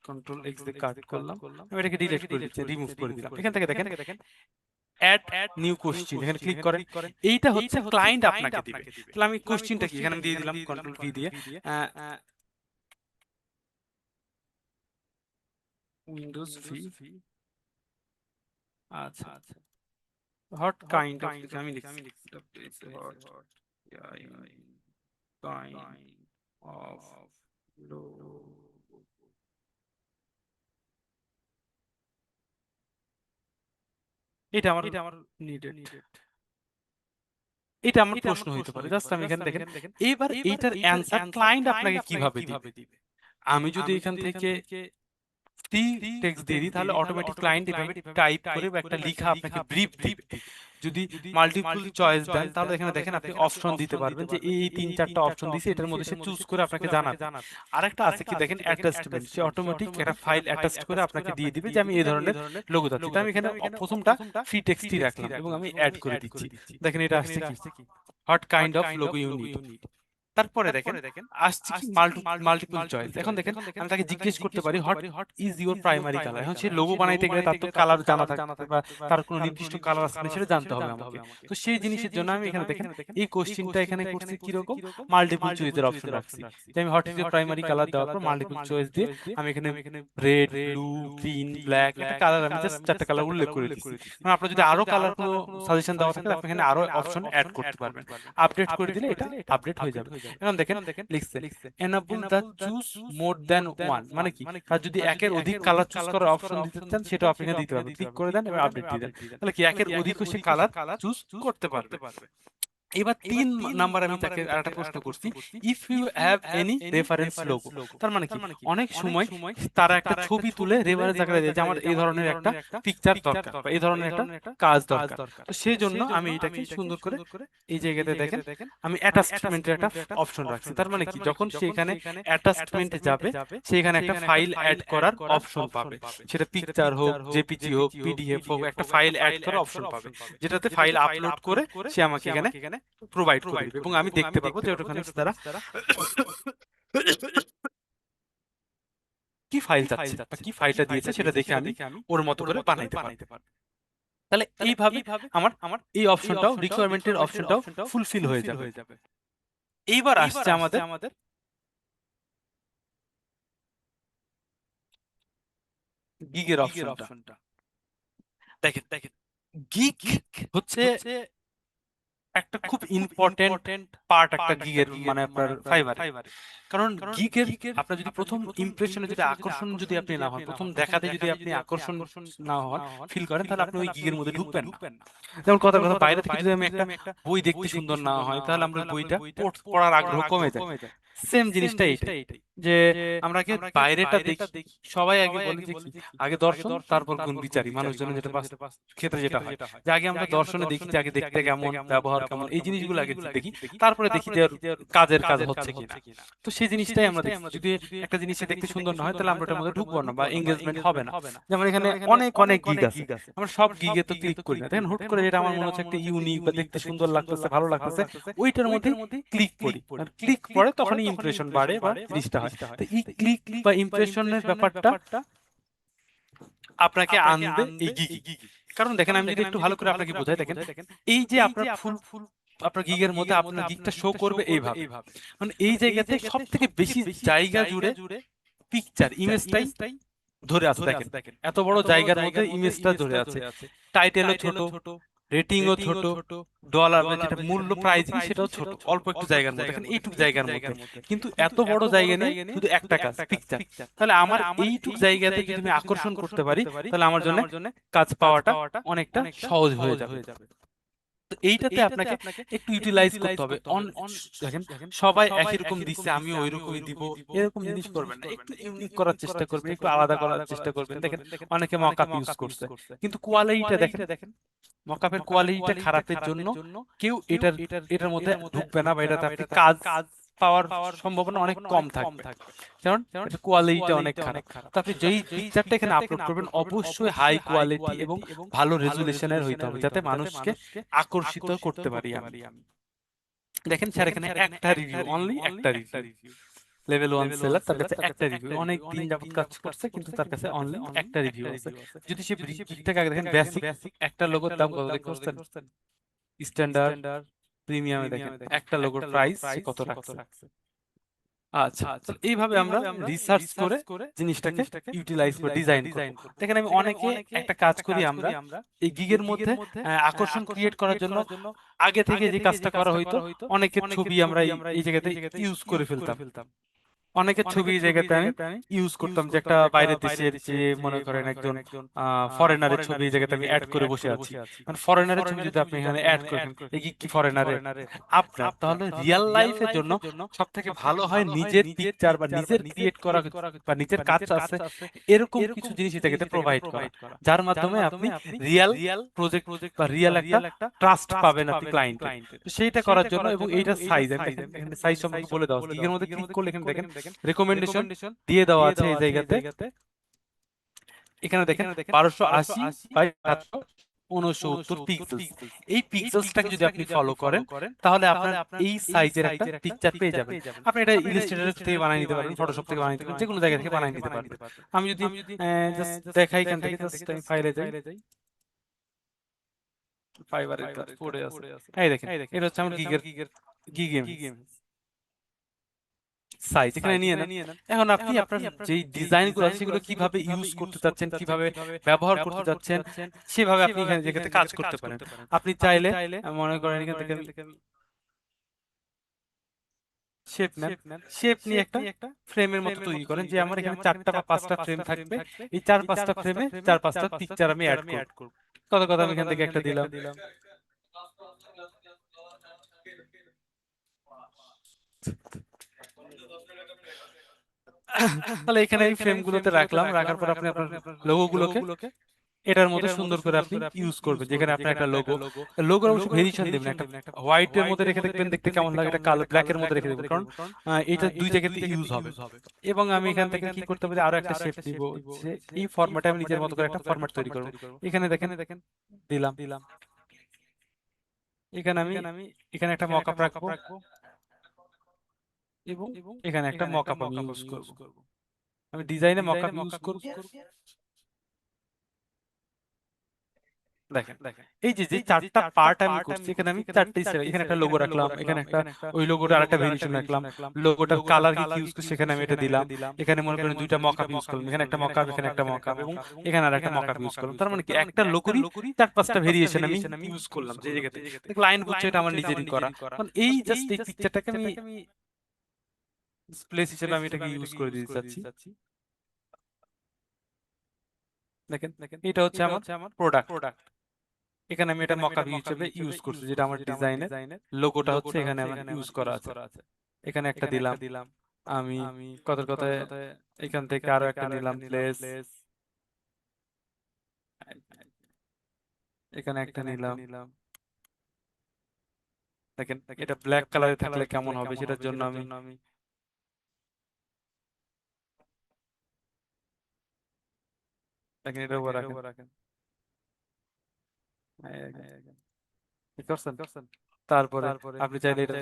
A: কন্ট্রোল এক্স দিয়ে কাট করলাম, আমি এটাকে ডিলিট করে দিচ্ছি, রিমুভ করে দিলাম। এখান থেকে দেখেন অ্যাড নিউ কোশ্চেন, এখানে ক্লিক করেন। এইটা হচ্ছে ক্লায়েন্ট আপনাকে দিবে। তাহলে আমি কোশ্চেনটা কি এখানে দিয়ে দিলাম কন্ট্রোল ভি দিয়ে, উইন্ডোজ ভি। আচ্ছা, হোয়াট কাইন্ড অফ, আমি লিখছি হোয়াট কাইন্ড অফ লোগো, এটা আমার নিডেড, এটা আমার প্রশ্ন হইতে পারে। জাস্ট আমি এখানে দেখেন, এইবার এইটার অ্যান্সার ক্লায়েন্ট আপনাকে কিভাবে দিবে। আমি যদি এখান থেকে ফ্রি টেক্সট দিয়ে দিই, তাহলে অটোমেটিক ক্লায়েন্ট এভাবে টাইপ করে বা একটা লেখা আপনাকে ব্রিফ দিবে। যদি মাল্টিপল চয়েস দেন, তাহলে এখানে দেখেন আপনি অপশন দিতে পারবেন যে এই তিন চারটা অপশন দিয়েছে, এটার মধ্যে সে চুজ করে আপনাকে জানাবে। আরেকটা আছে কি দেখেন, অ্যাটাচমেন্ট, সে অটোমেটিক একটা ফাইল অ্যাটাচ করে আপনাকে দিয়ে দিবে যে আমি এই ধরনের লোগো চাচ্ছি। তো আমি এখানে প্রথমটা ফ্রি টেক্সটই রাখলাম এবং আমি অ্যাড করে দিচ্ছি। দেখেন এটা আসছে কি, what kind of logo you need. তারপরে দেখেন আসছে কি মাল্টিপল চয়েস। এখন দেখেন আমি তাকে জিজ্ঞেস করতে পারি what is your primary colour. এখন সে লোগো বানাইতে গেলে তার তো কালার জানা থাকতে বা তার কোনো নির্দিষ্ট কালার আছে সেটা জানতে হবে আমাকে। তো সেই জিনিসের জন্য আমি এখানে দেখেন এই কোশ্চেনটা এখানে করছি কিরকম, মাল্টিপল চয়েসের অপশন রাখছি। যে আমি what is your primary colour দেওয়ার পর মাল্টিপল চয়েস দিয়ে আমি এখানে রেড, ব্লু, গ্রিন, ব্ল্যাক একটা কালার, আমি জাস্ট চারটা কালার উল্লেখ করে দিচ্ছি। মানে আপনার যদি আরো কালার কোনো সাজেশন দেওয়া থাকে আপনি এখানে আরো অপশন অ্যাড করতে পারবেন। আপডেট করে দিলে এটা আপডেট হয়ে যাবে। এখন দেখেন লিখছে enable the choose more than one, মানে কি, তার যদি একের অধিক কালার চুজ করার অপশন দিতে চান সেটা আপনি এখানে দিতে পারবেন। ক্লিক করে দেন এবং আপডেট দিয়ে দেন, তাহলে কি একের অধিকও সে কালার চুজ করতে পারবে। এবার 3 নাম্বার আমি তাকে আরেকটা প্রশ্ন করছি, if you have any reference logo. তার মানে কি, অনেক সময় তারা একটা ছবি তুলে রেফারেন্স আকারে দেয় যে আমার এই ধরনের একটা পিকচার দরকার বা এই ধরনের একটা কাজ দরকার। তো সেই জন্য আমি এটাকে সুন্দর করে এই জায়গাতে দেখেন আমি অ্যাটাচমেন্টের একটা অপশন রাখছি। তার মানে কি, যখন সেখানে অ্যাটাচমেন্টে যাবে সেখানে একটা ফাইল অ্যাড করার অপশন পাবে, সেটা পিকচার হোক, জেপিজি হোক, পিডিএফ হোক, একটা ফাইল অ্যাড করার অপশন পাবে, যেটাতে ফাইল আপলোড করে সে আমাকে এখানে প্রোভাইড করে দিবে এবং আমি দেখতে পাবো যে ওখানে তারা কি ফাইল চাচ্ছে বা কি ফাইলটা দিয়েছে সেটা দেখে আমি ওর মতো করে বানাইতে পারবো। তাহলে এইভাবে আমার এই অপশনটাও, রিকোয়ারমেন্টের অপশনটাও ফুলফিল হয়ে যাবে। এইবার আসছে আমাদের গিগের অপশনটা। দেখেন গিগ হচ্ছে একটা খুব ইম্পর্টেন্ট পার্ট একটা গিগের, মানে আপনার ফাইবারে। কারণ গিগের আপনার যদি প্রথম ইমপ্রেশনে যদি আকর্ষণ যদি আপনি না হন, প্রথম দেখাতে যদি আপনি আকর্ষণ না হন, ফিল করেন, তাহলে আপনি ওই গিগের মধ্যে ঢুকবেন না। যেমন কথার কথা, বাইরে থেকে যদি আমি একটা বই দেখতে সুন্দর না হয়, তাহলে আমরা বইটা পড়ার আগ্রহ কমে যায়। সেম জিনিসটা এইটাই, যে আমরা আগে বাইরেটা দেখি, সবাই আগে বলে যে কি, আগে দর্শন তারপর গুণ বিচারি, মানুষজনের যেটা ক্ষেত্রে যেটা হয়, যে আগে আমরা দর্শনে দেখি যে আগে দেখতে কেমন, ব্যবহার কেমন, এই জিনিসগুলো আগে দেখি, তারপরে দেখি যে কাজের কাজ হচ্ছে কিনা। তো সেই জিনিসটাই আমরা দেখি। যদি একটা জিনিসে দেখতে সুন্দর না হয়, তাহলে আমরা ওটার মধ্যে ঢুকবো না বা এঙ্গেজমেন্ট হবে না। যেমন এখানে অনেক গিগ আছে, আমরা সব গিগে তো ক্লিক করি না। দেখেন হুট করে যেটা আমার মনে হচ্ছে একটা ইউনিক বা দেখতে সুন্দর লাগতেছে, ভালো লাগতেছে, ওইটার মধ্যে ক্লিক করি। ক্লিক পরে তখনই ইমপ্রেশন বাড়ে বা জিনিসটা হয়। তো এই ক্লিক বা ইমপ্রেশনের ব্যাপারটা আপনাকে আনবে এই গিগি। কারণ দেখেন আমি যদি একটু ভালো করে আপনাকে বোঝাই, দেখেন এই যে আপনার ফুল আপনার গিগের মধ্যে আপনার গিগটা শো করবে এইভাবে, মানে এই জায়গাতে সব থেকে বেশি জায়গা জুড়ে পিকচার ইমেজটাই ধরে আছে। দেখেন এত বড় জায়গার মধ্যে ইমেজটা ধরে আছে, টাইটেলও ছোট, রেটিংও ছোট, ডলার যেটা মূল্য প্রাইজিং সেটাও ছোট, অল্প একটু জায়গার মধ্যে, দেখেন এইটুক জায়গার মধ্যে কিন্তু এত বড় জায়গা নেই, শুধু একটা কাজ পিকচার। তাহলে আমার এইটুক জায়গাতে যদি আমি আকর্ষণ করতে পারি, তাহলে আমার জন্য কাজ পাওয়াটা অনেকটা সহজ হয়ে যাবে। তো এইটাতে আপনাকে একটু ইউটিলাইজ করতে হবে। দেখেন সবাই একই রকম দিচ্ছে, আমিও ওই রকমই দিব, এরকম জিনিস করবেন না, একটু ইউনিক করার চেষ্টা করবেন, একটু আলাদা করার চেষ্টা করবেন। দেখেন অনেকে মকআপ ইউজ করছে, কিন্তু কোয়ালিটিটা দেখেন, মকআপের কোয়ালিটিটা খারাপের জন্য কেউ এটার এটার মধ্যে ঢুকবে না, বা এটাতে আপনি কাজ পাওয়ার সম্ভাবনা অনেক কম থাকবে, কারণ এটা কোয়ালিটিটা অনেক খারাপ। তো আপনি যেই পিকচারটা এখানে আপলোড করবেন অবশ্যই হাই কোয়ালিটি এবং ভালো রেজুলেশনের হইতে হবে, যাতে মানুষকে আকর্ষিত করতে পারি আমি। দেখেন স্যার এখানে একটা রিভিউ, অনলি একটা রিভিউ, লেভেল 1 সেলার, তার কাছে একটা রিভিউ, অনেক দিন যাবত কাজ করছে কিন্তু তার কাছে অনলি একটা রিভিউ আছে। যদি সে ঠিকঠাক আগে দেখেন বেসিক একটা লোগোর দাম কত দেখতে পাচ্ছেন, স্ট্যান্ডার্ড, প্রিমিয়ামে দেখেন একটা লোগোর প্রাইস সে কত রাখছে। আচ্ছা, তো এইভাবে আমরা রিসার্চ করে জিনিসটাকে ইউটিলাইজ করে ডিজাইন করব। দেখেন আমি অনেকে একটা কাজ করি আমরা এই গিগের মধ্যে আকর্ষণ ক্রিয়েট করার জন্য আগে থেকে যে কাজটা করা হইতো, অনেকের ছবি আমরা এই জায়গাতে ইউজ করে ফেলতাম। অনেকের ছবি এই জায়গাতে আমি ইউজ করতাম, যে একটা বাইরের দেশের যে মনে করেন একজন ফরেনারের ছবি এই জায়গাতে আমি অ্যাড করে বসে আছি। মানে ফরেনারের ছবি যদি আপনি এখানে অ্যাড করেন, এই কি ফরেনারে আপনার, তাহলে রিয়েল লাইফের জন্য সব থেকে ভালো হয় নিজের পিকচার বা নিজের ক্রিয়েট করা বা নিজের কাজ আছে এরকম কিছু জিনিস এই জায়গাতে প্রোভাইড করা, যার মাধ্যমে আপনি রিয়েল প্রজেক্ট বা রিয়েল একটা ট্রাস্ট পাবেন আপনি ক্লায়েন্টের। তো সেইটা করার জন্য, এবং এইটার সাইজ এখানে সাইজ সম্পর্কে বলে দেওয়া আছে। গিগের মধ্যে ক্লিক করলে এখানে দেখেন রেকমেন্ডেশন দিয়ে দেওয়া আছে এই জায়গাতে। এখানে দেখেন 1280 বাই 769 পিক্সেলস। এই পিক্সেলসটাকে যদি আপনি ফলো করেন, তাহলে আপনার এই সাইজের একটা পিকচার পেয়ে যাবেন। আপনি এটা ইলাস্ট্রেটর থেকে বানিয়ে নিতে পারবেন, ফটোশপ থেকে বানিয়ে নিতে পারবেন, যে কোনো জায়গা থেকে বানিয়ে নিতে পারবেন। আমি যদি জাস্ট দেখাই, এখান থেকে জাস্ট আমি ফাইলে যাই, ফাইবারের কাজ পড়ে আছে, এই দেখেন এটা হচ্ছে আমার গিগ সাইজ, এখানে নিয়ে নেন। এখন আপনি আপনার যেই ডিজাইনগুলো আছে সেগুলো কিভাবে ইউজ করতে চাচ্ছেন, কিভাবে ব্যবহার করতে চাচ্ছেন, সেভাবে আপনি এখানে জায়গাতে কাজ করতে পারেন। আপনি চাইলে মনে করেন এখান থেকে শেপ নেন, শেপ নিয়ে একটা ফ্রেমের মতো তৈরি করেন, যে আমার এখানে 4টা বা 5টা ফ্রেম থাকবে, এই 4-5টা ফ্রেমে 4-5টা পিকচার আমি অ্যাড করব। কত কথা আমি এখান থেকে একটা দিলাম, তাহলে এখানে এই ফ্রেম গুলোতে রাখলাম, রাখার পর আপনি আপনার লোগো গুলোকে এটার মধ্যে সুন্দর করে আপনি ইউজ করবেন। যেখানে আপনার একটা লোগোর অবশ্য ভেরিয়েশন দেবেন, একটা হোয়াইট এর মধ্যে রেখে দেখবেন দেখতে কেমন লাগে, একটা কালো ব্ল্যাক এর মধ্যে রেখে দেবেন, কারণ এটা দুই জায়গাতে ইউজ হবে। এবং আমি এখান থেকে কি করতে পারি, আরো একটা শেপ দিব, যে এই ফরম্যাটে আমি নিজের মতো করে একটা ফরম্যাট তৈরি করব। এখানে দেখেন দিলাম, এখানে আমি এখানে একটা মকআপ রাখবো, এবং এখানে একটা মকআপ আমি ইউজ করব। আমি ডিজাইনে মকআপ ইউজ করব। দেখেন এই যে যে 4টা পার্ট আমি করছি, এখানে আমি 4টা এখানে একটা লোগো রাখলাম, এখানে একটা ওই লোগোটা আরেকটা ভেরিয়েশন রাখলাম, লোগোটার কালার কি ইউজ করছি সেখানে আমি এটা দিলাম, এখানে মনে করেন দুইটা মকআপ ইউজ করলাম, এখানে একটা মকআপ, এখানে একটা মকআপ, এবং এখানে আর একটা মকআপ ইউজ করলাম। তার মানে কি একটা লোগোরই 4-5টা ভেরিয়েশন আমি ইউজ করলাম, যে জায়গাতে ক্লায়েন্ট বুঝছে এটা আমার নিজেরই করা। কারণ এই জাস্ট এই পিকচারটাকে আমি প্লেস হিসেবে আমি এটাকে ইউজ করে দিতে চাচ্ছি। দেখেন এটা হচ্ছে আমার প্রোডাক্ট, এখানে আমি এটা মকআপ হিসেবে ইউজ করছি, যেটা আমার ডিজাইনের লোগোটা হচ্ছে এখানে আমার ইউজ করা আছে। এখানে একটা দিলাম আমি, কথার কথায় এখান থেকে আরো একটা নিলাম প্লেস, এখানে একটা নিলাম। দেখেন এটা ব্ল্যাক কালারে থাকলে কেমন হবে, সেটার জন্য আমি দেখেন এটার উপর রাখেন, ঠিক করছেন। তারপরে আপনি চাইলে এটা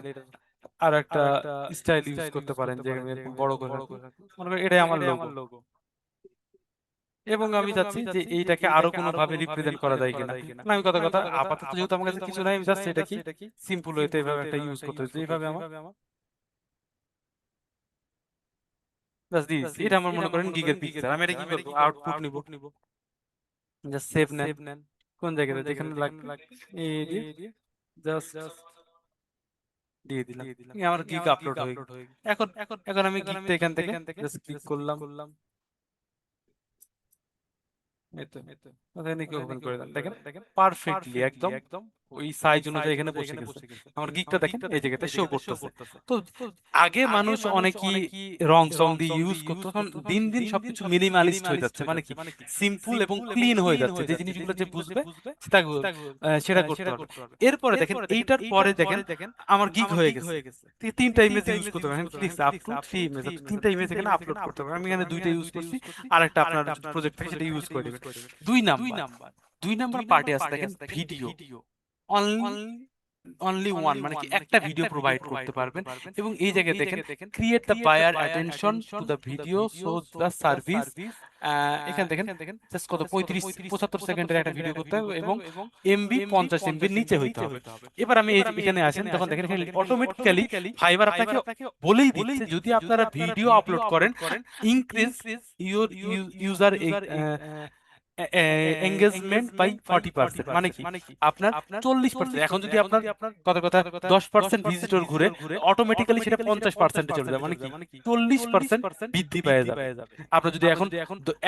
A: আর একটা স্টাইল ইউজ করতে পারেন, যে আমি এরকম বড় করে রাখবো, মনে করেন এটাই আমার লোগো। এবং আমি চাচ্ছি যে এইটাকে আরো কোনো ভাবে রিপ্রেজেন্ট করা যায় কিনা। না, আমি কথা কথা আপাতত যেহেতু আমার কাছে কিছু নাই, আমি জাস্ট এটা কি সিম্পল ওয়েতে এভাবে একটা ইউজ করতে হচ্ছে, এইভাবে আমার জাস্ট দিয়েছি। এটা আমার মনে করেন গিগের পিকচার। আমি এটা কি করবো, আউটপুট নিব, জাস্ট সেভ নেন, কোন জায়গাতে যেখানে লাগবে এই দিয়ে জাস্ট দিয়ে দিলাম, এই আমার গিগ আপলোড হয়ে গেল। এখন এখন আমি গিগটা এখান থেকে জাস্ট ক্লিক করলাম, এই তো ওখানে কি ওপেন করে দেন, দেখেন পারফেক্টলি একদম ওই সাইজ অনুযায়ী এখানে বসে গেছে। আমার গিগটা দেখেন এই জায়গাতে শো করতেছে। তো আগে মানুষ অনেকই রং সং দিয়ে ইউজ করতো, তখন দিন দিন সবকিছু মিনিমালিস্ট হয়ে যাচ্ছে, মানে কি সিম্পল এবং ক্লিন হয়ে যাচ্ছে, যে জিনিসগুলো যে বুঝবে সেটা সেটা করতে পারবে। এরপরে দেখেন এইটার পরে দেখেন আমার গিগ হয়ে গেছে, তিনটা ইমেজ ইউজ করতে পারবেন, কি লিখছে আপ টু 3 ইমেজ, তিনটা ইমেজ এখানে আপলোড করতে পারবেন। আমি এখানে দুইটা ইউজ করছি, আর একটা আপনার প্রজেক্ট থেকে সেটা ইউজ করে দিবেন। দুই নাম্বার দুই নাম্বার পার্টে আছে দেখেন ভিডিও, অনলি অনলি ওয়ান, মানে কি একটা ভিডিও প্রোভাইড করতে পারবেন। এবং এই জায়গায় দেখেন create the buyer attention to the video so the service, এখানে দেখেন জাস্ট কত 75 সেকেন্ডের একটা ভিডিও করতে হবে এবং এমবি 50 এমবির নিচে হইতে হবে। এবার আমি এখানে আসেন, তখন দেখেন এখানে অটোমেটিক্যালি ফাইবার আপনাকে বলেই দিচ্ছে যদি আপনারা ভিডিও আপলোড করেন, increase your user engagement by 40%, মানে কি আপনার 40%। এখন যদি আপনার কথা কথা 10% ভিজিটর ঘুরে, অটোমেটিক্যালি সেটা 50%-এ চলে যাবে, মানে কি 40% বৃদ্ধি পেয়ে যাবে। আপনার যদি এখন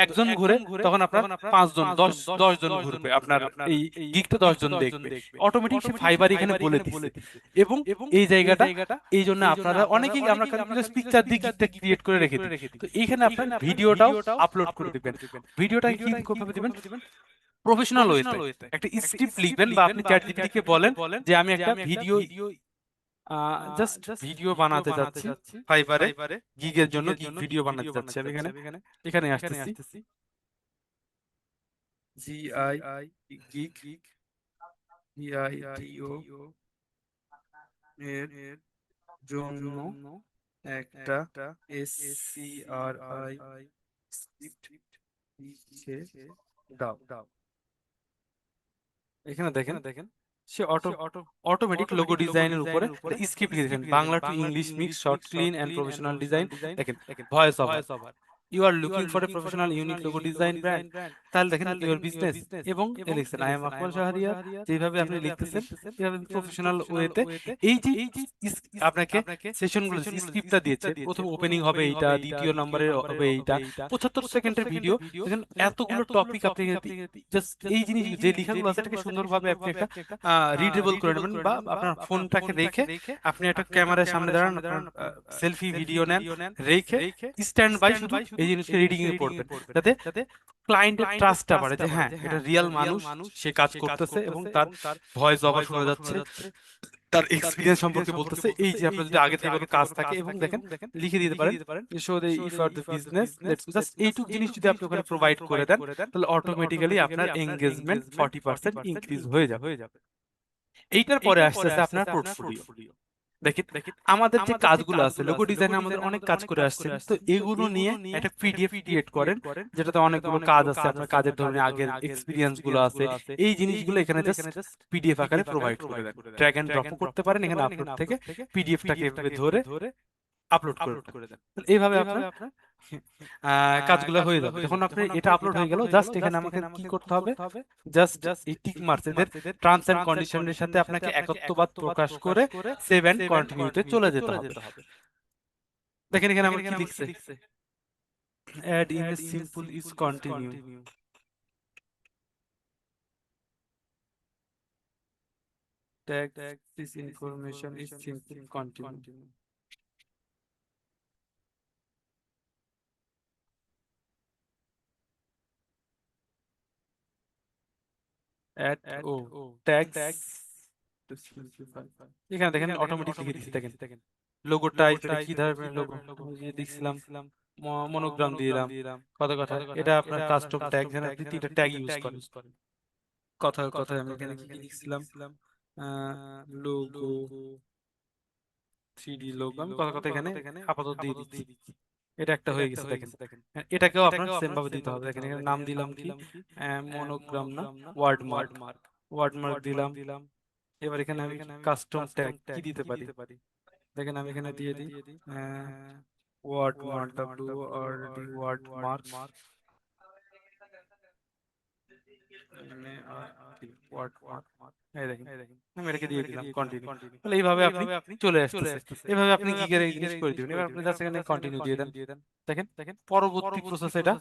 A: একজন ঘুরে, তখন আপনার 5 জন 10 জন ঘুরবে, আপনার এই গিগটা 10 জন দেখবে, অটোমেটিক সে ফাইবার এখানে বলে দিচ্ছে। এবং এই জায়গাটা এই জন্য আপনারা অনেকেই আমরা পিকচার দিয়ে গিগটা ক্রিয়েট করে রেখে দিই, তো এইখানে আপনার ভিডিওটাও আপলোড করে দিবেন। ভিডিওটা কি কিভাবে দিবেন, প্রফেশনাল ওয়েতে একটা স্ক্রিপ্ট লিখবেন, বা আপনি চ্যাটজিপিটি কে বলেন যে আমি একটা ভিডিও জাস্ট ভিডিও বানাতে যাচ্ছি ফাইবারে, গিগের জন্য গিগ ভিডিও বানাতে যাচ্ছি। আমি এখানে এখানে আসতেছি, জিআই গিগ জিআইটিও এর জন্য একটা এসসিআরআই স্ক্রিপ্ট লিখে দাও। এখানে দেখেন সে অটোমেটিক লোগো ডিজাইনের উপরে স্ক্রিপ্ট লিখেছেন, Bangla to English mix, short, clean and professional design. দেখেন voice over, you are looking for a professional unique logo design brand, তাহলে দেখেন ইউর বিজনেস। এবং লিখছেন আই এম আকমল শাহরিয়ার, যেভাবে আপনি লিখতেছেন এভাবে প্রফেশনাল ওয়েতে এই যে আপনাকে সেশনগুলো স্ক্রিপ্টটা দিয়েছে, প্রথম ওপেনিং হবে এইটা, দ্বিতীয় নম্বরে হবে এইটা, 75 সেকেন্ডের ভিডিও, দেখেন এতগুলো টপিক আপনি জাস্ট এই জিনিস যে লেখাগুলো আছে এটাকে সুন্দরভাবে আপনি একটা রিডেবল করে নেবেন, বা আপনার ফোনটাকে রেখে আপনি একটা ক্যামেরার সামনে দাঁড়ান, আপনার সেলফি ভিডিও নেন, রেখে স্ট্যান্ড বাই শুধু এই জিনিসকে রিডিং এ পড়বেন, যাতে ক্লায়েন্টের ট্রাস্টটা বাড়ে যে হ্যাঁ এটা রিয়েল মানুষ, সে কাজ করতেছে এবং তার ভয়েস ওভার শোনা যাচ্ছে, তার এক্সপিরিয়েন্স সম্পর্কে বলতেছে। এই যে আপনার যদি আগে থেকে কোনো কাজ থাকে, এবং দেখেন লিখে দিতে পারেন show the if are the business let's just এইটুক জিনিস যদি আপনি ওখানে প্রোভাইড করে দেন, তাহলে অটোমেটিক্যালি আপনার এঙ্গেজমেন্ট 40% ইনক্রিজ হয়ে যাবে। এইটার পরে আসতেছে আপনার পোর্টফোলিও। দেখেন আমাদের যে কাজগুলো আছে লোগো ডিজাইনে আমাদের অনেক কাজ করে আসছেন, তো এগুলো নিয়ে একটা পিডিএফ ক্রিয়েট করেন, যেটাতে অনেকগুলো কাজ আছে, আপনার কাজের ধরনের আগের এক্সপিরিয়েন্স গুলো আছে, এই জিনিসগুলো এখানে জাস্ট পিডিএফ আকারে প্রোভাইড করে দেন। ড্র্যাগ এন্ড ড্রপও করতে পারেন এখানে আপলোড থেকে, পিডিএফটাকে এভাবে ধরে আপলোড করে দেন। এইভাবে আপনার কাজগুলো হয়ে যাবে। যখন আপনি এটা আপলোড হয়ে গেল, জাস্ট এখানে আমাকে কি করতে হবে, জাস্ট এই টিক মার্কস এদের টার্মস এন্ড কন্ডিশনের সাথে আপনাকে একত্ববাদ প্রকাশ করে সেভ এন্ড কন্টিনিউতে চলে যেতে হবে। দেখেন এখানে আমরা কি লিখছে, add image simple is continue, tag this information is simple continue, add ও ট্যাগস টু সিম্পলিফাই। এখানে দেখেন অটোমেটিক লিখে দিচ্ছি, দেখেন লোগোটা এটা কি ধরনের লোগো দেখছিলাম, মনোগ্রাম দিলাম, কথা কথা এটা আপনার কাস্টম ট্যাগ, এখানে আপনি তিনটা ট্যাগ ইউজ করেন। কথা কথা আমি এখানে কি লিখছিলাম, লোগো 3D লোগো, আমি কথা কথা এখানে আপাতত দিয়ে দিচ্ছি। এটা একটা হয়ে গেছে দেখেন। হ্যাঁ, এটাকেও আপনার সেম ভাবে দিতে হবে। দেখেন এখানে নাম দিলাম কি, মনোগ্রাম না, ওয়ার্ড মার্ক, ওয়ার্ড মার্ক দিলাম। এবার এখানে আমি কাস্টম ট্যাগ কি দিতে পারি, দেখেন আমি এখানে দিয়ে দিই word mark, W R D word mark, word mark, এই দেখেন আমি এটাকে দিয়ে দিলাম কন্টিনিউ। তাহলে এইভাবে আপনি চলে আসতেছে, এইভাবে আপনি গিগের এই জিনিস করে দিবেন। এবার আপনি জাস্ট এখানে কন্টিনিউ দিয়ে দেন। দেখেন পরবর্তী প্রসেস এটা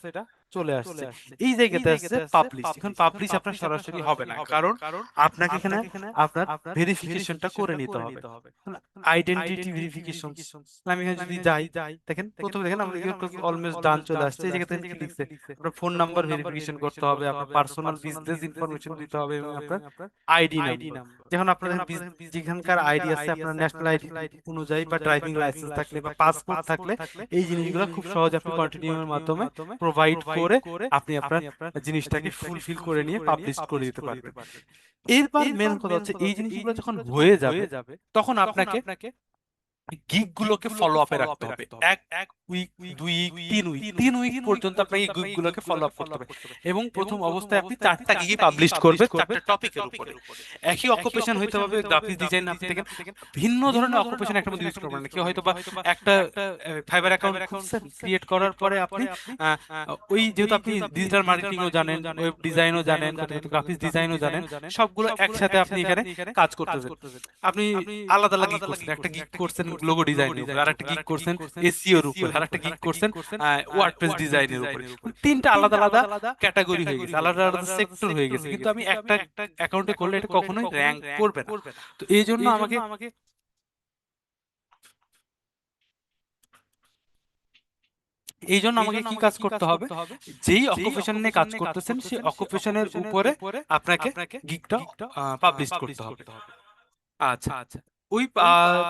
A: চলে আসছে। এই জায়গাতে আসছে পাবলিশ। এখন পাবলিশ আপনার সরাসরি হবে না, কারণ আপনাকে এখানে আপনার ভেরিফিকেশনটা করে নিতে হবে, আইডেন্টিটি ভেরিফিকেশন। আমি এখানে যদি যাই, দেখেন প্রথমে দেখেন আমরা অলমোস্ট ডান চলে আসছে। এই জায়গাতে কি লিখছে, আপনার ফোন নাম্বার ভেরিফিকেশন করতে হবে, আপনার পার্সোনাল বিজনেস ইনফরমেশন দিতে হবে, এবং আপনার আইডি নাম্বার। যখন আপনাদের যেখানকার আইডি আছে, আপনার ন্যাশনাল আইডি অনুযায়ী বা ড্রাইভিং লাইসেন্স থাকলে বা পাসপোর্ট থাকলে, এই জিনিসগুলো খুব সহজে আপনি কন্টিনিউর মাধ্যমে প্রোভাইড করে আপনি আপনার জিনিসটাকে ফুলফিল করে নিয়ে পাবলিশ করে দিতে পারবেন। এরপর মেন কথা হচ্ছে, এই জিনিসগুলো যখন হয়ে যাবে তখন আপনাকে গিগ গুলোকে ফলো আপে রাখতে হবে। এক উইক, 2 উইক, 3 উইক, 3 উইক পর্যন্ত আপনাকে গিগ গুলোকে ফলো আপ করতে হবে। এবং প্রথম অবস্থায় আপনি 4টা গিগই পাবলিশ করবে 4টা টপিকের উপরে। একই অকুপেশন হইতে হবে, গ্রাফিক্স ডিজাইন আপনি দেখেন ভিন্ন ধরনের অকুপেশন একটা মধ্যে ইউজ করবেন না। কেউ হয়তো বা একটা ফাইবার অ্যাকাউন্ট খুলছেন, ক্রিয়েট করার পরে আপনি ওই যেহেতু আপনি ডিজিটাল মার্কেটিংও জানেন, ওয়েব ডিজাইনও জানেন, গ্রাফিক্স ডিজাইনও জানেন, সবগুলো একসাথে আপনি এখানে কাজ করতেছেন। আপনি আলাদা আলাদা গিগ করছেন, একটা গিগ করছেন লোগো ডিজাইনের উপর, আরেকটা গিগ করছেন এসইও এর উপর, আরেকটা গিগ করছেন ওয়ার্ডপ্রেস ডিজাইনের উপর। 3টা আলাদা আলাদা ক্যাটাগরি হয়ে গেছে, আলাদা আলাদা সেক্টর হয়ে গেছে। কিন্তু আমি একটা অ্যাকাউন্টে করলে এটা কখনোই র‍্যাঙ্ক করবে না। তো এই জন্য আমাকে কি কাজ করতে হবে, যেই অকুপেশন নিয়ে কাজ করতেছেন সেই অকুপেশনের উপরে আপনাকে গিগটা পাবলিশ করতে হবে। আচ্ছা, ওই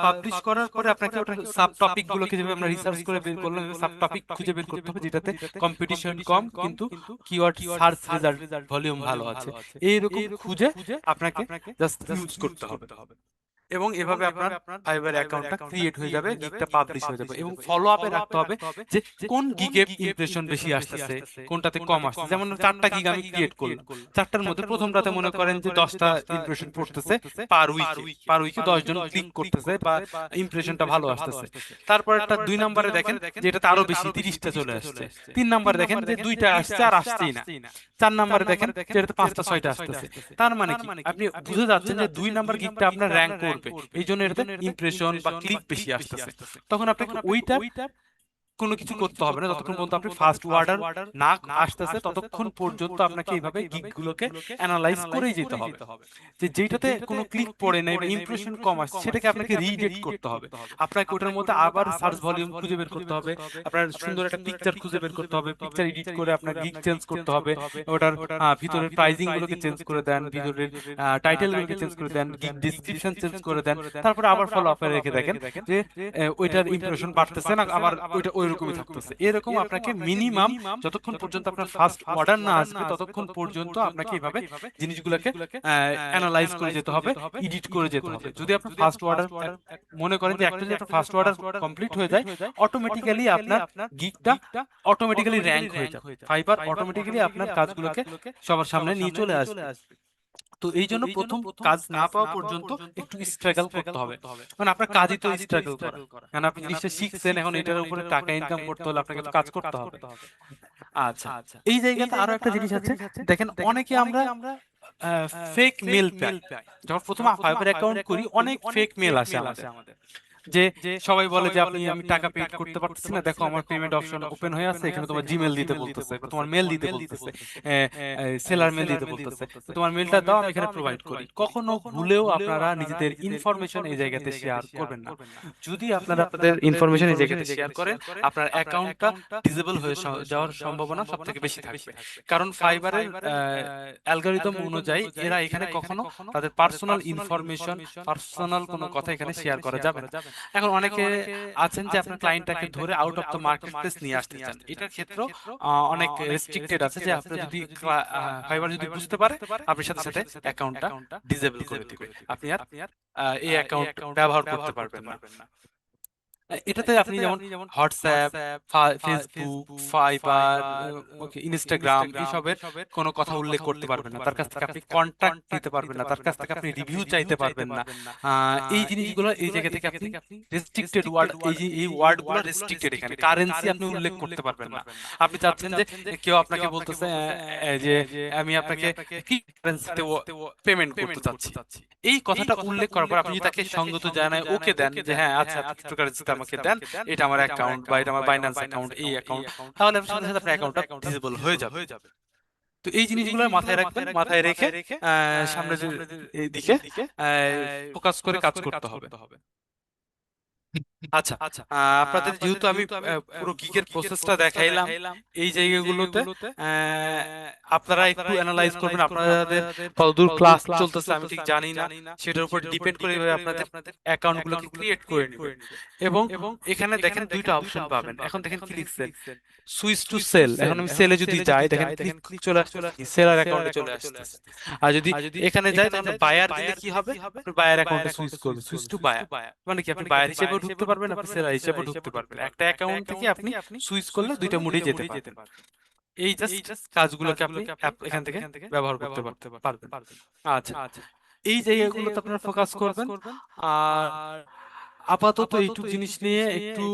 A: পাবলিশ করার পরে আপনাকে ওটা সাব টপিক গুলোকে যেভাবে আমরা রিসার্চ করে বের করলাম, সাব টপিক খুঁজে বের করতে হবে যেটাতে কম্পিটিশন কম কিন্তু কিওয়ার্ড সার্চ রেজাল্ট ভলিউম ভালো আছে। এইরকম খুঁজে আপনাকে জাস্ট ইউজ করতে হবে। এবং এভাবে আপনার ফাইবার অ্যাকাউন্টটা ক্রিয়েট হয়ে যাবে, গিগটা পাবলিশ হয়ে যাবে। এবং ফলো আপে রাখতে হবে যে কোন গিগে ইমপ্রেশন বেশি আসতেছে, কোনটাতে কম আসছে। যেমন 4টা গিগ আমি ক্রিয়েট করলাম, 4টার মধ্যে প্রথমটাতে মনে করেন যে 10টা ইমপ্রেশন পড়তেছে পার উইকে 10 জন ক্লিক করতেছে বা ইমপ্রেশনটা ভালো আসতেছে। তারপর একটা 2 নম্বরে দেখেন যে এটাতে আরো বেশি 30টা চলে আসছে। 3 নম্বরে দেখেন যে 2টা আসছে আর আসছেই না। 4 নম্বরে দেখেন যে এটাতে 5টা 6টা আসতেছে। তার মানে কি আপনি বুঝে যাচ্ছেন যে 2 নাম্বার গিগটা আপনার র‍্যাঙ্ক করবে, এই জন্য এটাতে ইমপ্রেশন বা ক্লিক বেশি আসতেছে। তখন আপনাকে ওইটা কোনো কিছু করতে হবে না, যতক্ষণ পর্যন্ত আপনি ফার্স্ট অর্ডার না আসতেছে ততক্ষণ পর্যন্ত আপনাকে এইভাবে গিগ গুলোকে অ্যানালাইজ করেই যেতে হবে। যে যেটাতে কোনো ক্লিক পড়ে নাই বা ইমপ্রেশন কম আসছে সেটাকে আপনাকে রিডেক্ট করতে হবে। আপনাকে ওটার মধ্যে আবার সার্চ ভলিউম খুঁজে বের করতে হবে, আপনার সুন্দর একটা পিকচার খুঁজে বের করতে হবে, পিকচার এডিট করে আপনার গিগ চেঞ্জ করতে হবে, ওটার ভিতরের প্রাইজিং গুলোকে চেঞ্জ করে দেন, ভিতরের টাইটেল গুলোকে চেঞ্জ করে দেন, গিগ ডেসক্রিপশন চেঞ্জ করে দেন। তারপরে আবার ফলো আপে রেখে দেখেন যে ওইটার ইমপ্রেশন বাড়তেছে না, আবার ওইটা ওইরকমই থাকতেছে। এরকম আপনাকে মিনিমাম যতক্ষণ পর্যন্ত আপনার ফার্স্ট অর্ডার না আসবে ততক্ষণ পর্যন্ত আপনাকে এইভাবে জিনিসগুলোকে অ্যানালাইজ করে যেতে হবে, এডিট করে যেতে হবে। যদি আপনার ফার্স্ট অর্ডার মনে করেন যে একটা যদি আপনার ফার্স্ট অর্ডার কমপ্লিট হয়ে যায়, অটোমেটিক্যালি আপনার গিগটা অটোমেটিক্যালি র‍্যাঙ্ক হয়ে যাবে, ফাইবার অটোমেটিক্যালি আপনার কাজগুলোকে সবার সামনে নিয়ে চলে আসবে। তো এই জন্য প্রথম কাজ না পাওয়া পর্যন্ত একটু স্ট্রাগল করতে হবে। মানে আপনার কাজই তো স্ট্রাগল করা, কারণ আপনি জিনিসটা শিখছেন, এখন এটার উপরে টাকা ইনকাম করতে হলে আপনাকে তো কাজ করতে হবে। আচ্ছা, এই জায়গাতে আরো একটা জিনিস আছে, দেখেন অনেকে আমরা ফেক মেল পাই। যখন প্রথম ফাইবার অ্যাকাউন্ট করি অনেক ফেক মেল আসে আমাদের, যে সবাই বলে যে আমি টাকা পেড করতে পারতেছি না, দেখো আমার পেমেন্ট অপশন ওপেন হয়ে আছে, এখানে তোমার জিমেল দিতে বলতেছে বা তোমার মেল দিতে বলতেছে, সেলার মেল দিতে বলতেছে, তো তোমার মেলটা দাও আমি এখানে প্রোভাইড করি। কখনো ভুলেও আপনারা নিজেদের ইনফরমেশন এই জায়গাতে শেয়ার করবেন না। যদি আপনারা আপনাদের ইনফরমেশন এই জায়গাতে শেয়ার করেন, আপনার অ্যাকাউন্টটা ডিসেবল হয়ে যাওয়ার সম্ভাবনা সবথেকে বেশি থাকবে। কারণ ফাইবারের অ্যালগরিদম অনুযায়ী এরা এখানে কখনো তাদের পার্সোনাল ইনফরমেশন, পার্সোনাল কোনো কথা এখানে শেয়ার করা যাবে না। এখন অনেকে আছেন যে আপনার ক্লায়েন্টটাকে ধরে out of the market place নিয়ে আসতে চান, এটার ক্ষেত্রে অনেক রেস্ট্রিক্টেড আছে যে আপনি যদি ফাইবার যদি বুঝতে পারে আপনার সাথে সাথে অ্যাকাউন্টটা ডিসেবল করে দিবে, আপনি আর এই অ্যাকাউন্ট ব্যবহার করতে পারবেন না। এটাতে আপনি যেমন হোয়াটসঅ্যাপ, ফেসবুক, ফাইবার, ইনস্টাগ্রাম এইসবের কোনো কথা উল্লেখ করতে পারবেন না, তার কাছ থেকে আপনি কন্ট্যাক্ট নিতে পারবেন না, তার কাছ থেকে আপনি রিভিউ চাইতে পারবেন না। এই জিনিসগুলো এই জায়গা থেকে আপনি রেস্ট্রিক্টেড ওয়ার্ড, এই যে এই ওয়ার্ডগুলো রেস্ট্রিক্টেড, এখানে কারেন্সি আপনি উল্লেখ করতে পারবেন না। আপনি চাচ্ছেন যে কেউ আপনাকে বলতেছে যে আমি আপনাকে কি কারেন্সিতে পেমেন্ট করতে চাচ্ছি, এই কথাটা উল্লেখ করার পর আপনি যদি তাকে সঙ্গত জানায় ওকে দেন যে হ্যাঁ আচ্ছা ক্রিপ্টোকারেন্সিতে আমাকে দেন, এটা আমার অ্যাকাউন্ট বা এটা আমার বাইন্যান্স অ্যাকাউন্ট, এই অ্যাকাউন্ট, তাহলে আপনার সাথে সাথে আপনার অ্যাকাউন্টটা ভিজিবল হয়ে যাবে। তো এই জিনিসগুলো মাথায় রাখবেন, মাথায় রেখে সামনে যে এই দিকে ফোকাস করে কাজ করতে হবে। আচ্ছা, আপনাদের যেহেতু আমি পুরো গিগের প্রসেসটা দেখাইলাম, এই জায়গাগুলোতে আহ, আপনারা একটু অ্যানালাইজ করবেন, আপনাদের কতদূর ক্লাস চলতেছে আমি ঠিক জানি না, সেটার উপর ডিপেন্ড করে এভাবে আপনাদের অ্যাকাউন্টগুলোকে ক্রিয়েট করে নেবেন। এবং এখানে দেখেন দুইটা অপশন পাবেন, এখন দেখেন কি লিখছেন, সুইচ টু সেল। এখন আমি সেলে যদি যাই দেখেন ক্লিক চলে আসছে, সেলার অ্যাকাউন্টে চলে আসতেছে। আর যদি এখানে যাই তাহলে বায়ার দিলে কি হবে, বায়ার অ্যাকাউন্টে সুইচ করবে, সুইচ টু বায়ার মানে কি আপনি বায়ার হিসেবেও ঢুকতে পারবেন, আপনি সেলার হিসেবেও ঢুকতে পারবেন, একটা অ্যাকাউন্ট থেকে আপনি সুইচ করলে দুইটা মুডে যেতে পারবেন। এই জাস্ট কাজগুলোকে আপনি এখান থেকে ব্যবহার করতে পারবেন। আচ্ছা, এই জায়গাগুলোতে আপনারা ফোকাস করবেন। আর আপাতত এইটুক জিনিস নিয়ে একটু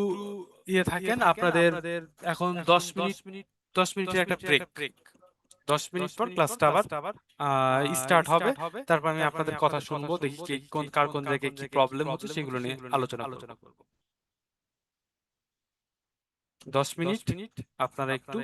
A: ইয়ে থাকেন আপনাদের। এখন 10 মিনিট, 10 মিনিটের একটা ব্রেক, 10 মিনিট পর ক্লাসটা আবার স্টার্ট হবে। তারপর আমি আপনাদের কথা শুনবো, দেখি কার কোন জায়গায় কি প্রবলেম হচ্ছে সেগুলো নিয়ে আলোচনা করব। 10 মিনিট আপনারা একটু